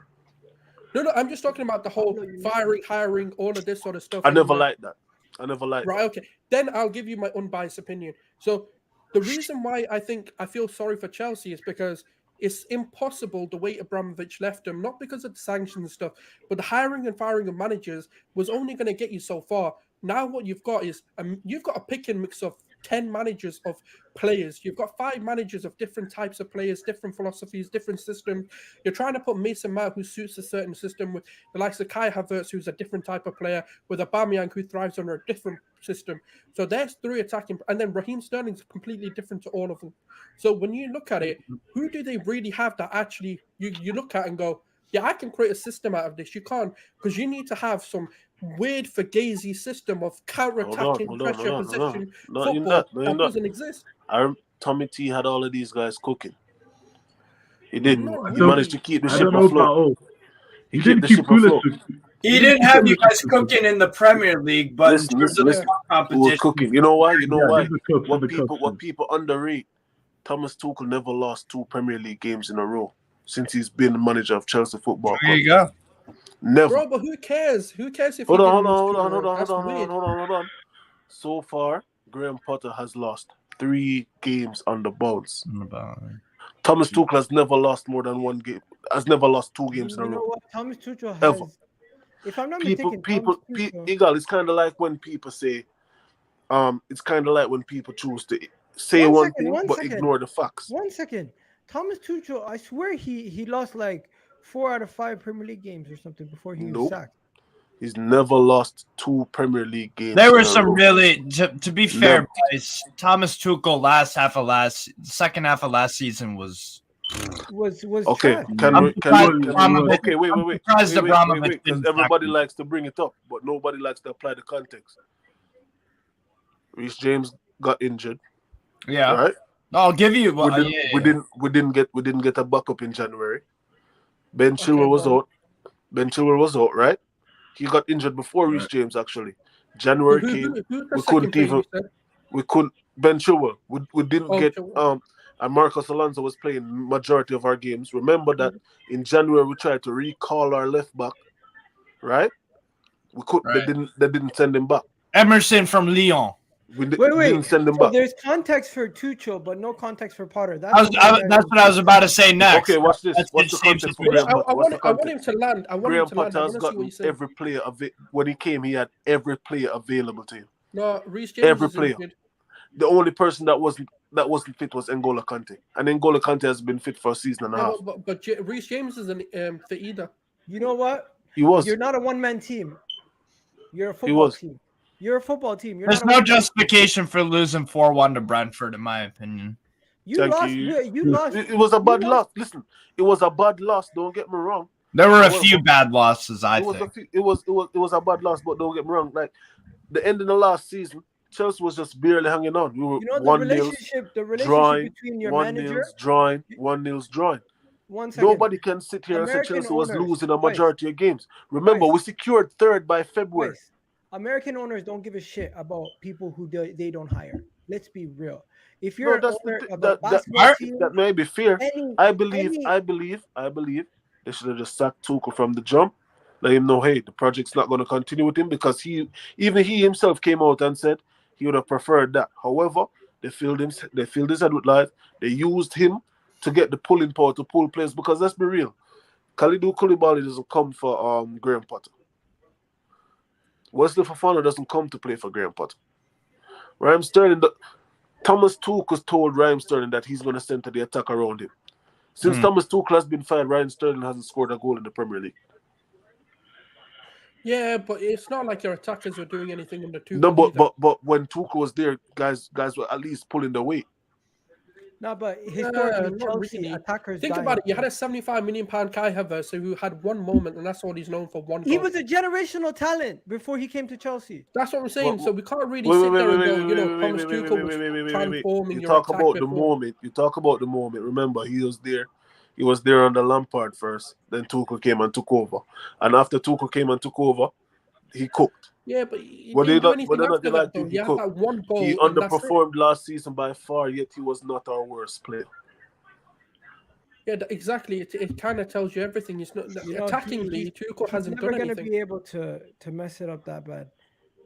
No, I'm just talking about the whole firing, hiring, all of this sort of stuff. I never liked that. I never liked Right, that. okay. Then I'll give you my unbiased opinion. So the reason why I feel sorry for Chelsea is because it's impossible the way Abramovich left them, not because of the sanctions and stuff, but the hiring and firing of managers was only going to get you so far. Now what you've got is you've got a pick and mix of 10 managers of players. You've got 5 managers of different types of players, different philosophies, different systems. You're trying to put Mason Mount, who suits a certain system, with the likes of Kai Havertz, who's a different type of player, with Aubameyang, who thrives under a different system. So there's 3 attacking, and then Raheem Sterling's completely different to all of them. So when you look at it, who do they really have that actually you look at and go, yeah, I can create a system out of this? You can't, because you need to have some weird Fugazi system of counter-attacking pressure possession football that doesn't exist. Tommy T had all of these guys cooking. He did. Not He really. managed to keep the I ship don't know afloat. about all. He He kept didn't the keep ship afloat. Pulisic. He didn't have you guys cooking in the Premier League, but in terms of Listen. top He was competition, cooking. You know why? You know Yeah, why? he's the coach, What he's the people coach. underrate? Thomas Tuchel never lost 2 Premier League games in a row since he's been manager of Chelsea Football there Club. you go. Never. Bro, but who cares? Who cares if Hold he on. didn't lose 2 in a row? That's weird. Hold on. So far, Graham Potter has lost 3 games on the bounce. Thomas Tuchel has never lost more than 1 game. Has never lost 2 games in a You know row. what? Thomas Tuchel Ever. has. If I'm not mistaken, Eagle, it's kind of like when people say, it's kind of like when people choose to say One one second, thing one but second. ignore the facts. 1 second. Thomas Tuchel, I swear he lost like 4 out of 5 Premier League games or something before he was Nope. sacked. He's never lost 2 Premier League games. There were in a some row. really, to be fair, Never. guys, Thomas Tuchel second half of last season was Okay. trash. Okay, wait. surprised Abramovich Because didn't everybody sack him. likes to bring it up, but nobody likes to apply the context. Reece James got injured. Yeah, Right. I'll give you. We didn't get a backup in January. Ben Chilwell was out, right? He got injured before Reece James actually. January came. We couldn't. Ben Chilwell. We didn't get and Marcos Alonso was playing majority of our games. Remember that in January we tried to recall our left back, right? We could. Right. They didn't send him back. Emerson from Lyon. We didn't send him back. There's context for Tuchel, but no context for Potter. That's what I was about to say next. Okay, watch this. What's the context for Graham Potter? I want him to land. Graham Potter has got every player when he came. He had every player available to him. No, Reece James. Every player. The only person that wasn't fit was N'Golo Kante, and N'Golo Kante has been fit for a season and a half. But Reece James isn't fit either. You know what? He was. You're not a one-man team. You're a football team. You're a football team. There's no justification for losing 4-1 to Brentford, in my opinion. You lost. It was a bad loss. Listen, it was a bad loss. Don't get me wrong. There were a few bad losses, I think. It was a bad loss, but don't get me wrong. Like the end of the last season, Chelsea was just barely hanging on. We were the relationship between your manager, drawing. 1 second. Nobody can sit here and say Chelsea was losing a majority of games. Remember, we secured 3rd by February. American owners don't give a shit about people who they don't hire. Let's be real. If you're an owner of a basketball team, that may be fair. I believe they should have just sacked Tuchel from the jump. Let him know, hey, the project's not going to continue with him because he himself came out and said he would have preferred that. However, they filled his head with lies. They used him to get the pulling power to pull players because let's be real, Kalidou Koulibaly doesn't come for Graham Potter. Wesley Fofana doesn't come to play for Graham Potter. Thomas Tuchel told Raheem Sterling that he's going to center the attack around him. Since Thomas Tuchel has been fired, Ryan Sterling hasn't scored a goal in the Premier League. Yeah, but it's not like your attackers were doing anything under Tuchel. No, either. but when Tuchel was there, guys were at least pulling the weight. No, but historically, not Chelsea really. attackers. Think about it. You had a £75 million Kai Havertz who had one moment, and that's all he's known for. One He goal. was a generational talent before he came to Chelsea. That's what I'm saying. So we can't really Wait, sit wait, there wait, and wait, go, wait, Thomas wait, Tuchel was transforming You your talk attack about the before. moment. You talk about the moment. Remember, he was there. He was there under Lampard first. Then Tuchel came and took over. And after Tuchel came and took over, he cooked. Yeah, but he But didn't do they're anything not after that, like though. he You had cooked. that one goal. He and that's it. underperformed last season by far, yet he was not our worst player. Yeah, exactly. It kind of tells you everything. It's not attackingly. Tuchel hasn't never done gonna anything. be able to mess it up that bad.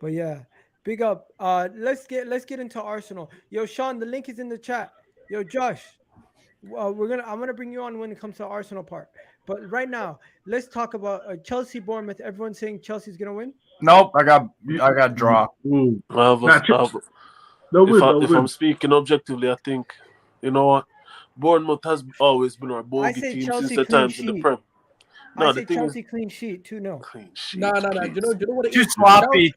But yeah, big up. Let's get into Arsenal. Yo, Sean, the link is in the chat. Yo, Josh, I'm gonna bring you on when it comes to the Arsenal part. But right now, let's talk about Chelsea Bournemouth. Everyone's saying Chelsea's gonna win. Nope, I got draw. Ooh. If I'm speaking objectively, I think, you know what, Bournemouth has always been our I bogey say team Chelsea since the clean times in the sheet. Prem. I No, say the thing Chelsea is, clean sheet 2-0. clean sheet. No. You know what it Too is? sloppy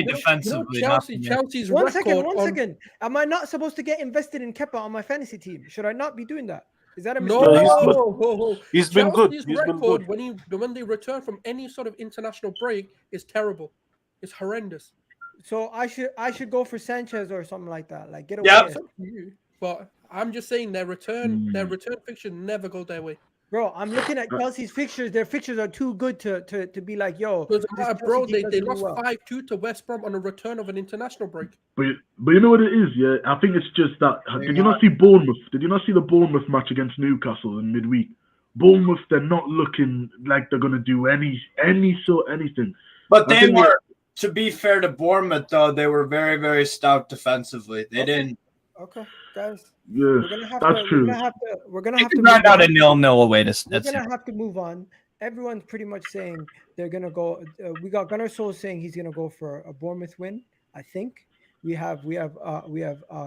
You know, defensively. Chelsea's One record. second. Am I not supposed to get invested in Kepa on my fantasy team? Should I not be doing that? Is that a mistake? No, He's been good. Chelsea's He's been record good. when they return from any sort of international break is terrible. It's horrendous. So I should go for Sanchez or something like that. Like get away. Yep. It's up to you. But I'm just saying their return fixture never go their way. Bro, I'm looking at Chelsea's fixtures. Their fixtures are too good to be like, yo. Because bro, Chelsea team they doesn't lost do well. 5-2 to West Brom on a return of an international break. But you know what it is, yeah? I think it's just that. Did you not see Bournemouth? Did you not see the Bournemouth match against Newcastle in midweek? Bournemouth, they're not looking like they're going to do anything. But they were, to be fair to Bournemouth, though, they were very, very stout defensively. They didn't. Okay, guys. Yeah, that's true. We're gonna have to grind out a 0-0 away. We're gonna have to move on. Everyone's pretty much saying they're gonna go. We got Gunnar Soul saying he's gonna go for a Bournemouth win. I think we have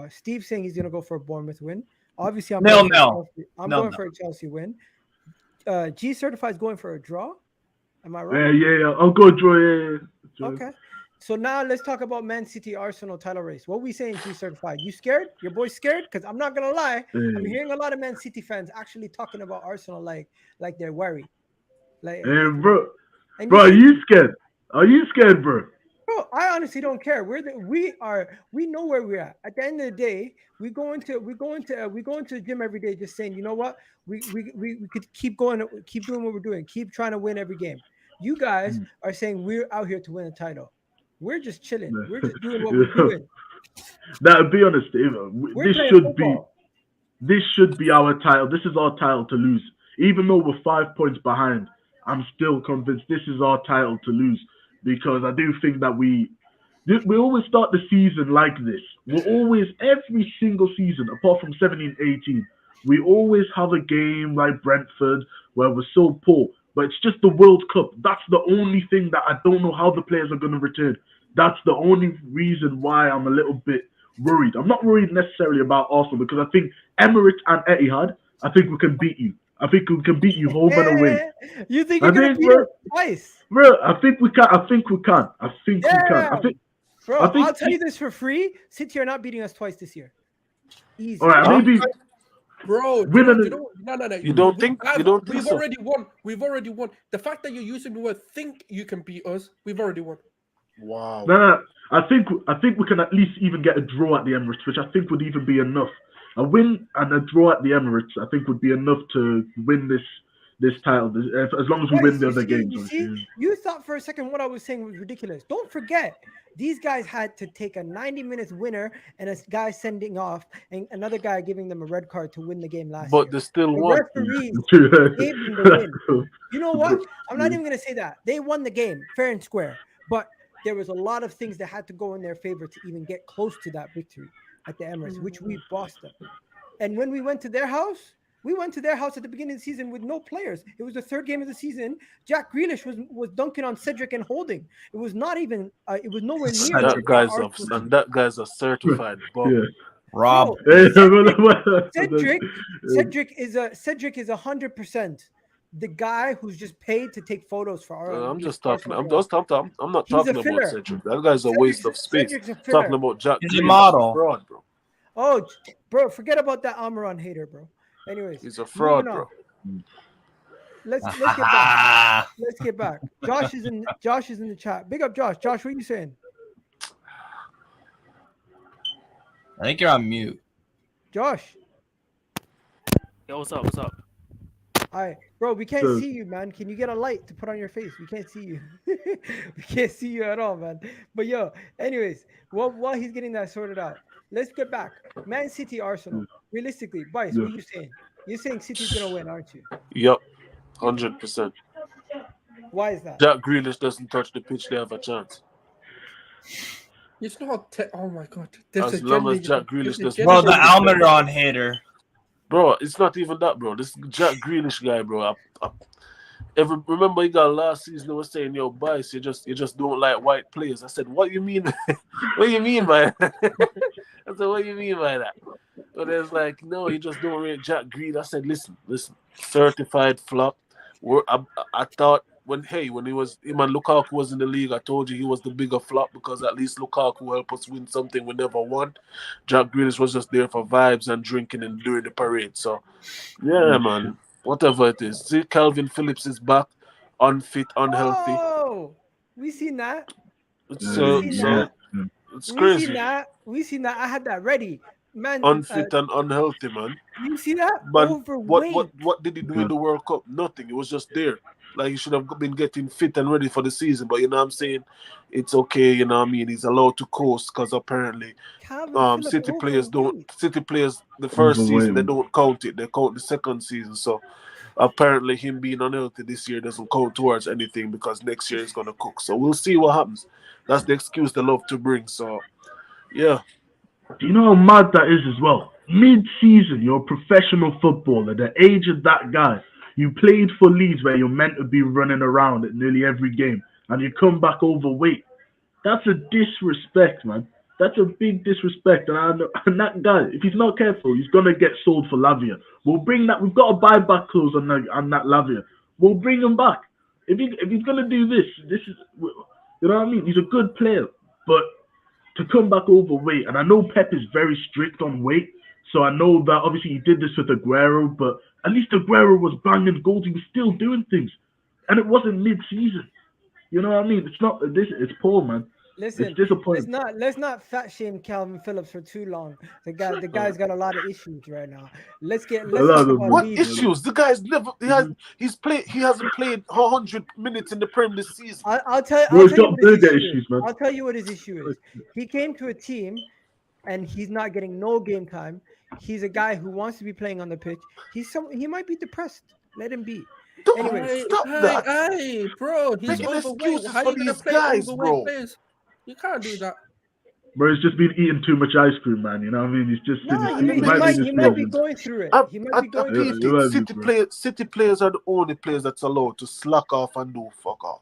Steve saying he's gonna go for a Bournemouth win. Obviously, I'm going for a Chelsea win. G Certified is going for a draw. Am I right? Yeah. I'll go draw. Yeah. Okay. So now let's talk about Man City Arsenal title race. What we saying, G Certified? You scared? Your boy scared? Because I'm not gonna lie, I'm hearing a lot of Man City fans actually talking about Arsenal like they're worried. Like, bro, are you scared? Are you scared, bro? Bro, I honestly don't care. We know where we're at. At the end of the day, we go into the gym every day just saying, you know what? We could keep doing what we're doing, keep trying to win every game. You guys are saying we're out here to win a title. We're just chilling. We're just doing what we're doing. Now, to be honest, this should be our title. This is our title to lose. Even though we're 5 points behind, I'm still convinced this is our title to lose, because I do think that we always start the season like this. We're always, every single season, apart from 17-18, we always have a game like Brentford where we're so poor. But it's just the World Cup. That's the only thing that I don't know how the players are going to return. That's the only reason why I'm a little bit worried. I'm not worried necessarily about Arsenal, because I think Emirates and Etihad, I think we can beat you. I think we can beat you home and away. You think you're going to beat us twice? Bro, I think we can. Bro, I'll tell you this for free. City are not beating us twice this year. Easy. All right, maybe. Bro, no. You don't think we've so? already won. We've already won. The fact that you're using the word "think" you can beat us, we've already won. Wow. No. I think we can at least even get a draw at the Emirates, which I think would even be enough. A win and a draw at the Emirates, I think, would be enough to win this title, as long as we win the other games. You thought for a second what I was saying was ridiculous. Don't forget, these guys had to take a 90 minutes winner and a guy sending off and another guy giving them a red card to win the game last year. But they still won. Referees gave them the win. You know what? I'm not even going to say that. They won the game fair and square. But there was a lot of things that had to go in their favor to even get close to that victory at the Emirates, which we bossed them. And when we went to their house at the beginning of the season with no players. It was the third game of the season. Jack Grealish was dunking on Cedric and Holding. It was not even. It was nowhere near. That guy's a certified bum. Rob. Cedric is 100% the guy who's just paid to take photos for our. I'm just talking. I'm not He's a talking about filler. Cedric. That guy's a waste of space. Cedric's a I'm filler. talking about Jack. He's a Grealish. model. Fraud, bro. Oh, bro, forget about that Amaran hater, bro. Anyways, He's a fraud, moving on. bro. Let's get back. Let's get back. Josh is in the chat. Big up, Josh. Josh, what are you saying? I think you're on mute. Josh. Yo, what's up? What's up? Hi, bro. We can't see you, man. Can you get a light to put on your face? We can't see you. We can't see you at all, man. But yo, anyways, while he's getting that sorted out, let's get back. Man City, Arsenal. Realistically, Bice, what are you saying? You're saying City's gonna win, aren't you? Yep, 100%. Why is that? Jack Grealish doesn't touch the pitch, they have a chance. It's not. Oh my god! As long as Jack Grealish doesn't. Bro, the Almiron hater. Bro, it's not even that, bro. This Jack Grealish guy, bro. Remember he got last season. They were saying, "Yo, Bice, you just don't like white players." I said, "What you mean? What do you mean by that?" I said, "What do you mean by that?" But it's like, no, you just don't rate Jack Grealish. I said, listen, certified flop. I thought when him and Lukaku was in the league, I told you he was the bigger flop because at least Lukaku helped us win something we never won. Jack Grealish was just there for vibes and drinking and doing the parade. So, yeah, man, whatever it is. See, Kalvin Phillips is back, unfit, unhealthy. Oh, we seen that. It's crazy. We seen that. I had that ready. Man, unfit and unhealthy, man. You see that? But overweight. what did he do in the World Cup? Nothing. It was just there. Like he should have been getting fit and ready for the season. But you know what I'm saying? It's okay, you know what I mean? He's allowed to coast because apparently City players the first season they don't count it. They count the second season. So apparently him being unhealthy this year doesn't count towards anything because next year he's gonna cook. So we'll see what happens. That's the excuse they love to bring. So yeah. Do you know how mad that is as well? Mid-season, you're a professional footballer. The age of that guy, you played for Leeds where you're meant to be running around at nearly every game, and you come back overweight. That's a disrespect, man. That's a big disrespect. And that guy, if he's not careful, he's gonna get sold for Lavia. We'll bring that. We've got a buyback clause on that Lavia. We'll bring him back. If he's gonna do this is, you know what I mean? He's a good player, but to come back overweight, and I know Pep is very strict on weight, so I know that obviously he did this with Aguero, but at least Aguero was banging goals. He was still doing things, and it wasn't mid-season. You know what I mean? It's not this. It's poor, man. Listen, it's disappointing. Let's not fat shame Kalvin Phillips for too long. The guy's got a lot of issues right now. Let's talk about what Leeds. issues? The guy's never he hasn't played 100 minutes in the Premier this season. I'll tell you what his issue is. He came to a team and he's not getting no game time. He's a guy who wants to be playing on the pitch. He might be depressed. Let him be. Anyway, stop that. Hey, bro, he's Making overweight. excuses How for you gonna these play guys, overweight bro. players? You can't do that. Bro, he's just been eating too much ice cream, man. You know what I mean? He's just he might be going through it. He might be going through it. City players are the only players that's allowed to slack off and do fuck off.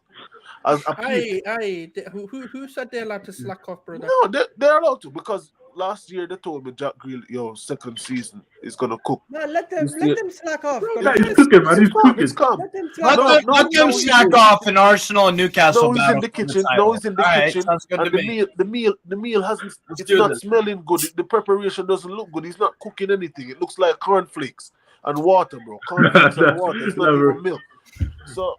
Who said they're allowed to slack off, brother? No, they're allowed to because last year they told me Jack Grealish, second season is gonna cook. No, let them slack off. Yeah, he's cooking, man. He's cooking. It's calm. Let them slack off in Arsenal and Newcastle. No, he's in the kitchen. And the meal hasn't. It's not smelling good. The preparation doesn't look good. He's not cooking anything. It looks like cornflakes and water, bro. Cornflakes and water. It's not even milk. So.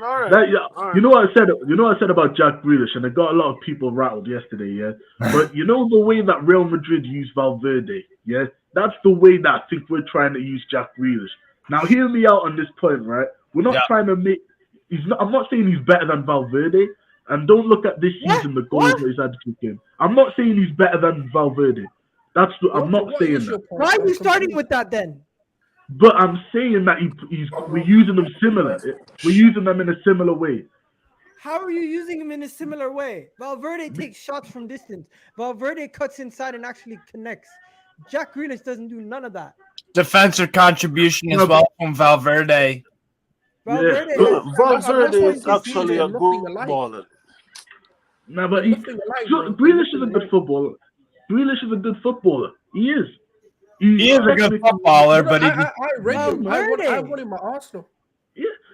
All right. You know what I said? You know what I said about Jack Grealish, and it got a lot of people rattled yesterday. Yeah, but you know the way that Real Madrid used Valverde. Yeah, that's the way that I think we're trying to use Jack Grealish. Now, hear me out on this point, right? We're not trying to make. I'm not saying he's better than Valverde, and don't look at this season the goals that he's had to kick in. I'm not saying he's better than Valverde. I'm not saying that. Why are we starting with that then? But I'm saying that we're using them similar. We're using them in a similar way. How are you using him in a similar way? Valverde takes shots from distance. Valverde cuts inside and actually connects. Jack Grealish doesn't do none of that. Defensive contribution as well from Valverde. Valverde is actually a good baller. No, but Grealish is a good footballer. Grealish is a good footballer. He is. He is a good technically- footballer, No, but he I rate Well, him. I Murray. want him at Arsenal.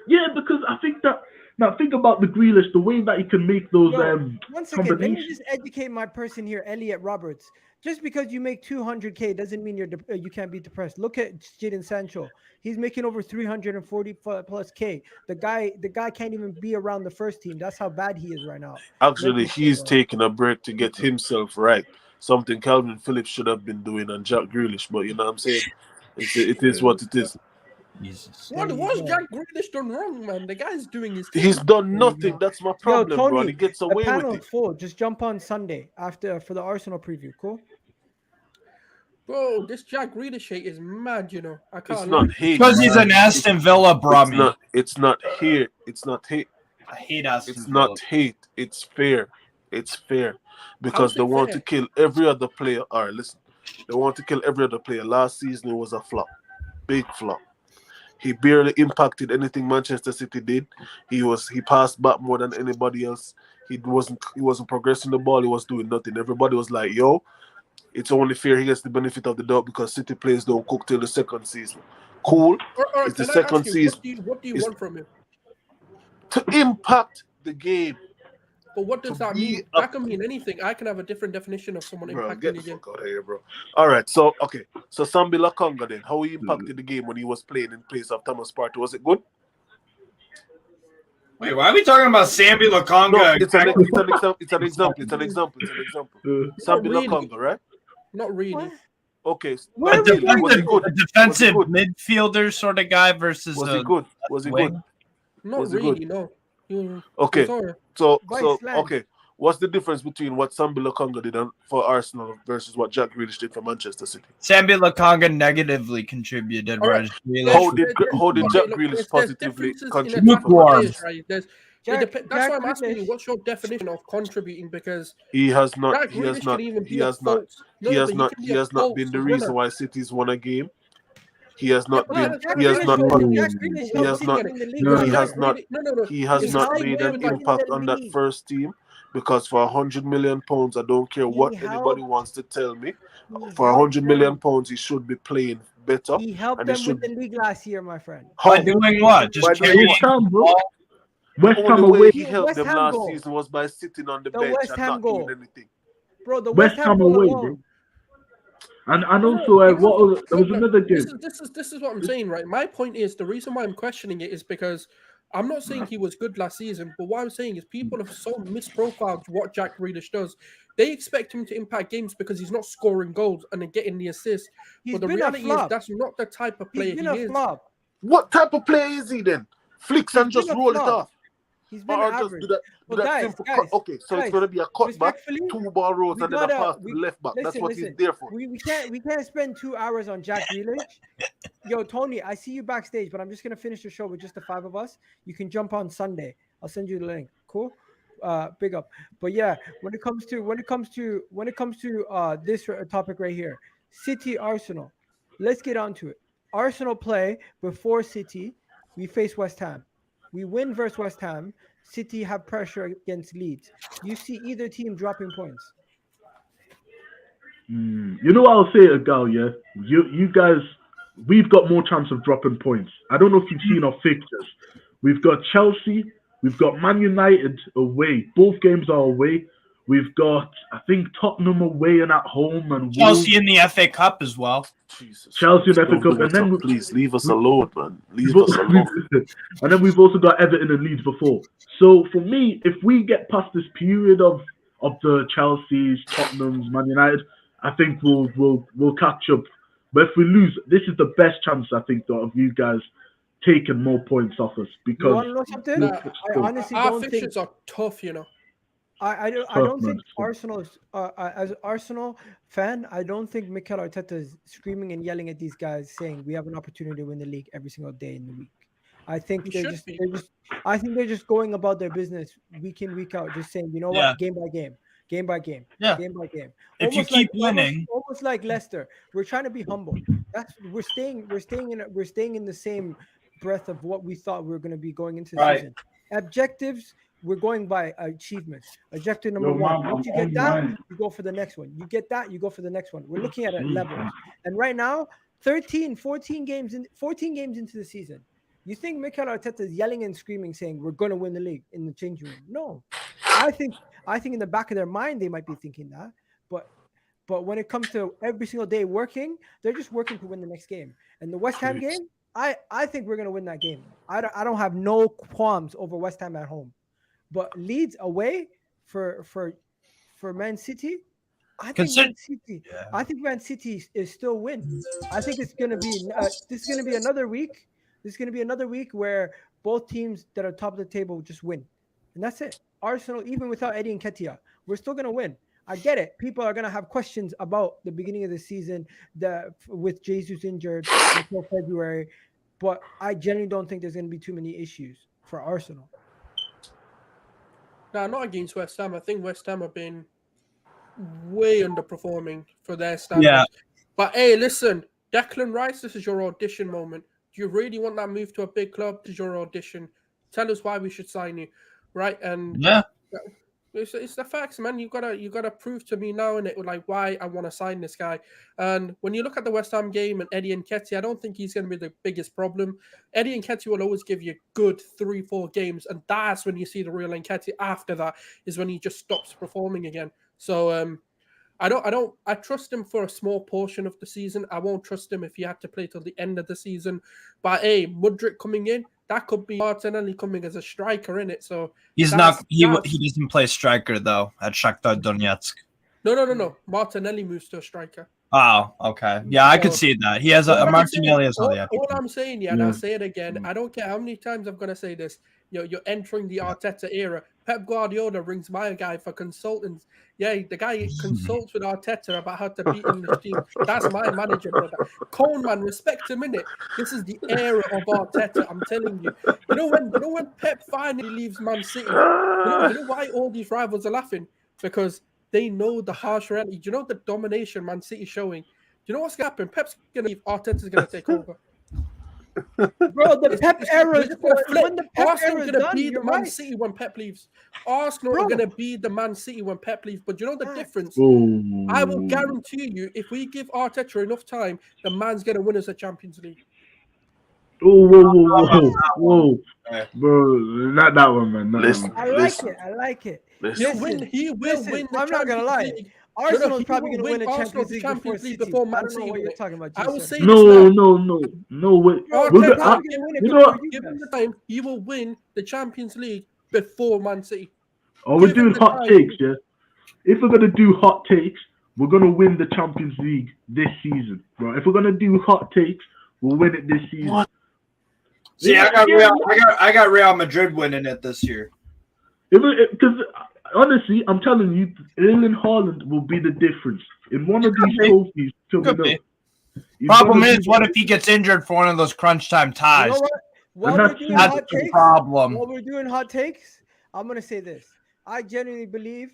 Yeah, because I think that now think about the Grealish, the way that he can make those Yo, one second, let me combinations. just educate my person here, Elliot Roberts. Just because you make 200K doesn't mean you can't be depressed. Look at Jadon Sancho. He's making over 340 plus K. The guy can't even be around the first team. That's how bad he is right now. Actually, Mentally, he's bro. taking a break to get himself right. Something Kalvin Phillips should have been doing on Jack Grealish, but you know what I'm saying? It is what it is. Jesus. What There you was go. Jack Grealish done wrong, man? The guy's doing his thing. He's done There you nothing. go. That's my Yo, problem, bro. And Tony, he gets the away with panel it. is full. Just jump on Sunday for the Arsenal preview. Cool. Bro, this Jack Grealish hate is mad, you know. I can't It's lie. not hate. Because he's an Aston Villa brummy. It's not hate. It's not hate. I hate Aston It's Villa. not hate. It's fair. It's fair. Because How's they it want fair? to kill every other player. All right, listen. They want to kill every other player. Last season it was a flop. Big flop. He barely impacted anything Manchester City did. He passed back more than anybody else. He wasn't progressing the ball. He was doing nothing. Everybody was like, yo, it's only fair he gets the benefit of the doubt because City players don't cook till the second season. Cool. All right, It's the can I second ask you, season. what do you It's- want from him? To impact the game. But what does to that be mean? a- That can mean anything. I can have a different definition of someone Bro, impacting get the the game. fuck out of here, bro. All right, so Sambi Lakonga then, how he impacted the game when he was playing in place of Thomas Partey? Was it good? Wait, why are we talking about Sambi Lakonga? No, it's an example. It's an example. Sambi really. Lakonga, right? Not really. What? Okay. Where are we going Was with he good? A defensive Was he good? midfielder sort of guy versus Was a he good? Was he wing. good? Not Was he really, good? no. Okay. Sorry. So Vice Land. okay. What's the difference between what Sambi Lakonga did for Arsenal versus what Jack Grealish did for Manchester City? Sambi Lakonga negatively contributed, All right. whereas Grealish How did Jack look, Grealish there's positively differences in contribute attacking for Lukewarm. players, right? That's Jack why I'm asking you, Grealish- what's your definition of contributing? Because He has not. Jack He has Grealish not. can even He be a has not. false. He has not. can He be a has not been false the reason winner. why City's won a game. He has not Yeah, been. but Jack He has Grealish not. was- He Jack Grealish has helped not. City in the league. No, He Jack has not. Grealish- No. He has It's not how made you an play with, like, impact on that league. first team because for £100 million, I don't care what anybody wants to tell me. For £100 million, he should be playing better. He helped and he them win should- the league last year, my friend. by How? doing what? Just By carrying doing West Ham, bro. ball? West The Ham only way away. he helped West them Ham last goal. season was by sitting on the The bench West and Ham not goal. doing anything. Bro, the West West Ham Ham goal away, alone. bro. And also, there was another game. This is what I'm saying, right? My point is the reason why I'm questioning it is because I'm not saying he was good last season, but what I'm saying is people have so misprofiled what Jack Grealish does. They expect him to impact games because he's not scoring goals and then getting the assists. He's But the been a reality is flop. that's not the type of player He's been he a is. flop. What type of player is he then? Flicks and He's just been a roll it flop. off. He's been Or just average. do that, But guys, simple cut. Okay, so guys, it's going to be a cutback, respectfully, 2 ball rolls, we and then a gotta- pass to the left back. That's what he's there for. We can't spend 2 hours on Jack Grealish. Yo, Tony, I see you backstage, but I'm just gonna finish the show with just the 5 of us. You can jump on Sunday. I'll send you the link. Cool. Big up. But yeah, when it comes to this topic right here, City Arsenal. Let's get on to it. Arsenal play before City. We face West Ham. We win versus West Ham. City have pressure against Leeds. You see either team dropping points. You know what I'll say, Gal, yeah? You guys, we've got more chance of dropping points. I don't know if you've seen our fixtures. We've got Chelsea, we've got Man United away. Both games are away. We've got, I think, Tottenham away and at home, and Chelsea in the FA Cup as well. Jesus. Chelsea in the Don't FA Cup, bring and it then up. Please leave us alone, man. Leave us alone. and then we've also got Everton and Leeds before. So for me, if we get past this period of the Chelsea's, Tottenham's, Man United, I think we'll catch up. But if we lose, this is the best chance I think though, of you guys taking more points off us You because want to know something? I honestly Our don't think. fixtures are tough, you know. I don't think Arsenal is as Arsenal fan. I don't think Mikel Arteta is screaming and yelling at these guys saying we have an opportunity to win the league every single day in the week. I think He they're should be. I think they're just going about their business week in week out, just saying, you know Yeah. what, game by game, game by game, Yeah. game by game. If you keep winning, almost like Leicester, we're trying to be humble. We're staying in the same breath of what we thought we were going to be going into the Right. season. Objectives we're going by achievements. Objective number Yo, one. man, Once you I'm get that, online. you go for the next one. You get that, you go for the next one. We're looking at it levels. And right now, 14 games into the season. You think Mikel Arteta is yelling and screaming, saying we're going to win the league in the changing room? No, I think in the back of their mind they might be thinking that, but when it comes to every single day working, they're just working to win the next game. And the West Ham game, I think we're going to win that game. I don't have no qualms over West Ham at home, but Leeds away for Man City. I think Man City is still win. I think it's going to be this is going to be another week. This is going to be another week where both teams that are top of the table just win. And that's it. Arsenal, even without Eddie Nketiah, we're still going to win. I get it. People are going to have questions about the beginning of the season with Jesus injured until February. But I genuinely don't think there's going to be too many issues for Arsenal. No, not against West Ham. I think West Ham have been way underperforming for their standards. Yeah. But hey, listen, Declan Rice, this is your audition moment. Do you really want that move to a big club? This is your audition. Tell us why we should sign you, right? And Yeah. It's the facts, man. You gotta prove to me now, and it like why I want to sign this guy. And when you look at the West Ham game and Eddie Nketiah, I don't think he's going to be the biggest problem. Eddie Nketiah will always give you good 3-4 games, and that's when you see the real Nketiah. After that is when he just stops performing again. So I trust him for a small portion of the season. I won't trust him if he had to play till the end of the season. But hey, Mudryk coming in, that could be Martinelli coming as a striker in it. So he's not. He doesn't play striker though at Shakhtar Donetsk. No. Martinelli moves to a striker. Oh, okay. Yeah, I could see that. He has a Martinelli as well. All I'm saying, and I'll say it again. I don't care how many times I'm going to say this. You're entering the Arteta era. Pep Guardiola rings my guy for consultants. Yeah, the guy consults with Arteta about how to beat English teams. That's my manager, brother. Coleman, respect him, innit? This is the era of Arteta, I'm telling you. You know when Pep finally leaves Man City, you know why all these rivals are laughing? Because they know the harsh reality. Do you know the domination Man City showing? Do you know what's going to happen? Pep's going to leave. Arteta's going to take over. Bro, the Pep era is when the Pep Arsenal era going is to be done, the Man City when Pep leaves. Arsenal are going to be the Man City when Pep leaves. But you know the difference? I will guarantee you, if we give Arteta enough time, the man's going to win us a Champions League. Whoa. Bro, not that one, man. I like it. He will win the I'm not going to lie. League. Arsenal's probably going to win a Champions League before Man I don't know City. what you're talking about. I will say no way. Give him the time. He will win the Champions League before Man City. Oh, we're doing hot takes, yeah? If we're going to do hot takes, we're going to win the Champions League this season, bro. If we're going to do hot takes, we'll win it this season. What? See, I got Real Madrid winning it this year. Because honestly, I'm telling you, Erling Haaland will be the difference in one of these trophies coming up. Problem is, what if he gets injured for one of those crunch time ties? You know what? While we're doing hot takes, I'm going to say this. I genuinely believe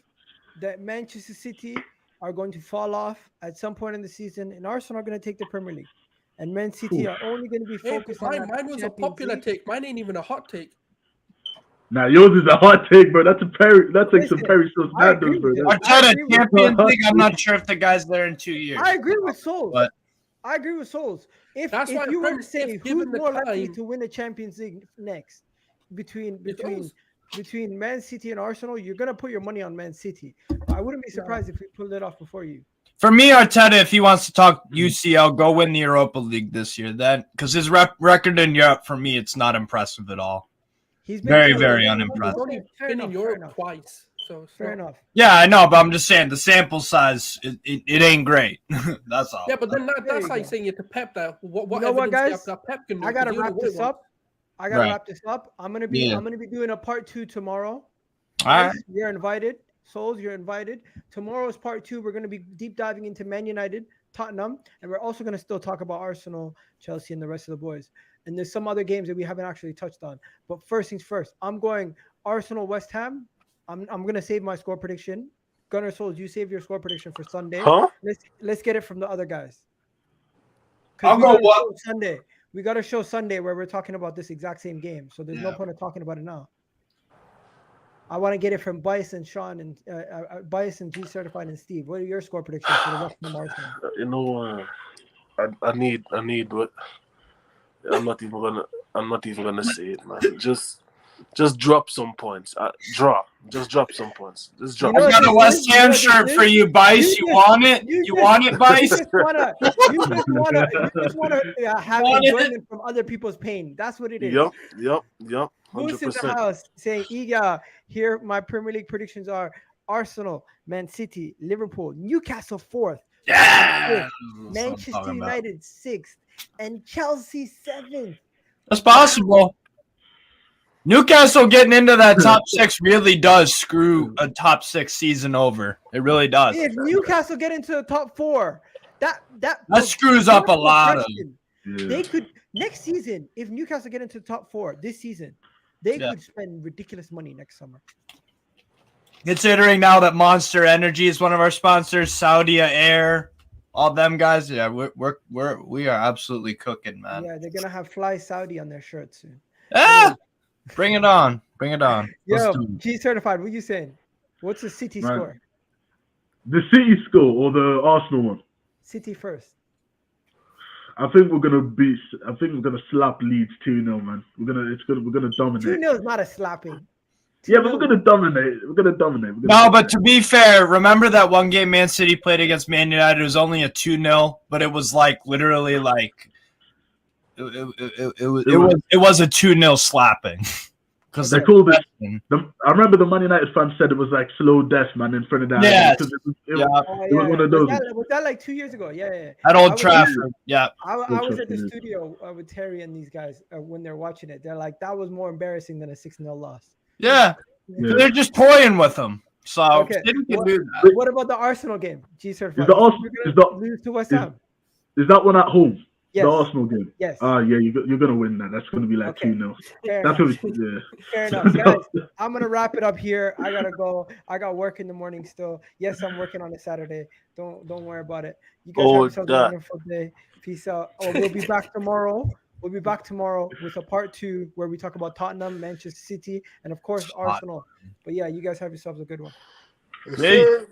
that Manchester City are going to fall off at some point in the season, and Arsenal are going to take the Premier League. And Man City are only going to be focused on that. Mine was a popular take. Mine ain't even a hot take. Nah, yours is a hot take, bro. That's like some Perry Sauce Madness, bro. Arteta, Champions League. I'm not sure if the guy's there in 2 years. I agree with Souls. But I agree with Souls. If you were to say who's more likely to win the Champions League next between Man City and Arsenal, you're gonna put your money on Man City. I wouldn't be surprised if we pulled it off before you. For me, Arteta, if he wants to talk UCL, go win the Europa League this year. Then, because his record in Europe, for me, it's not impressive at all. He's been very unimpressive. He's only been in Europe twice, so fair enough. Yeah, I know, but I'm just saying the sample size, it ain't great. That's all. Yeah, but then that's like saying it to Pep. That what you know what, guys? Pep can do, I gotta wrap this up. I'm gonna be doing a part 2 tomorrow. All right, you're invited. Souls, you're invited. Tomorrow's part 2. We're gonna be deep diving into Man United, Tottenham, and we're also gonna still talk about Arsenal, Chelsea, and the rest of the boys. And there's some other games that we haven't actually touched on. But first things first, I'm going Arsenal West Ham. I'm gonna save my score prediction. Gunnar Souls, you save your score prediction for Sunday. Huh? Let's get it from the other guys. I'll go what? Sunday. We got to show Sunday where we're talking about this exact same game. So there's no point of talking about it now. I want to get it from Bias and Sean and Bias and G Certified and Steve. What are your score predictions for the West Ham Arsenal? You know, I need what I'm not even gonna say it, man. Just drop some points. Just drop some points. Just drop. You know I got a what West this is? Ham You know what shirt this for is? you, Bice. You want it? You want it, Bice? You just wanna have Want it? enjoyment from other people's pain. That's what it is. Yep. Who's in the 100%. house saying, Iga, here my Premier League predictions are Arsenal, Man City, Liverpool, Newcastle 4th, Yeah. Manchester United 6th, and Chelsea 7th. That's possible. Newcastle getting into that top 6 really does screw a top 6 season over. It really does. If Newcastle get into the top 4, that screws up a lot of. They could next season, if Newcastle get into the top 4 this season, they could spend ridiculous money next summer. Considering now that Monster Energy is one of our sponsors, Saudi Air, all them guys, yeah, we are absolutely cooking, man. Yeah, they're gonna have Fly Saudi on their shirts soon. Bring it on. Bring it on. Yo, G Certified, what you saying? What's the City score? The City score or the Arsenal one? City first. I think we're gonna slap Leeds 2-0, man. We're gonna dominate. 2-0 is not a slapping. Yeah, but we're gonna dominate. No, but to be fair, remember that one game Man City played against Man United? It was only a 2-0, but it was like literally like it was a 2-0 slapping. Because they called it. I remember the Man United fans said it was like slow death, man, in front of that. Yeah, it was one of those. Was that like 2 years ago? Yeah. At Old Trafford. Yeah. I was at the studio with Terry and these guys when they're watching it. They're like, that was more embarrassing than a 6-0 loss. Yeah. They're just toying with them. So City can do that. What about the Arsenal game? G Certified. Lose to West Ham. Is that one at home? Yes. The Arsenal game. Yes. Yeah, you're gonna win that. That's gonna be like 2-0. That's gonna be Fair enough, guys. I'm gonna wrap it up here. I gotta go. I got work in the morning still. Yes, I'm working on a Saturday. Don't worry about it. You guys have yourselves a wonderful day. Peace out. We'll be back tomorrow. We'll be back tomorrow with a part 2 where we talk about Tottenham, Manchester City, and of course Arsenal. But yeah, you guys have yourselves a good one. Hey.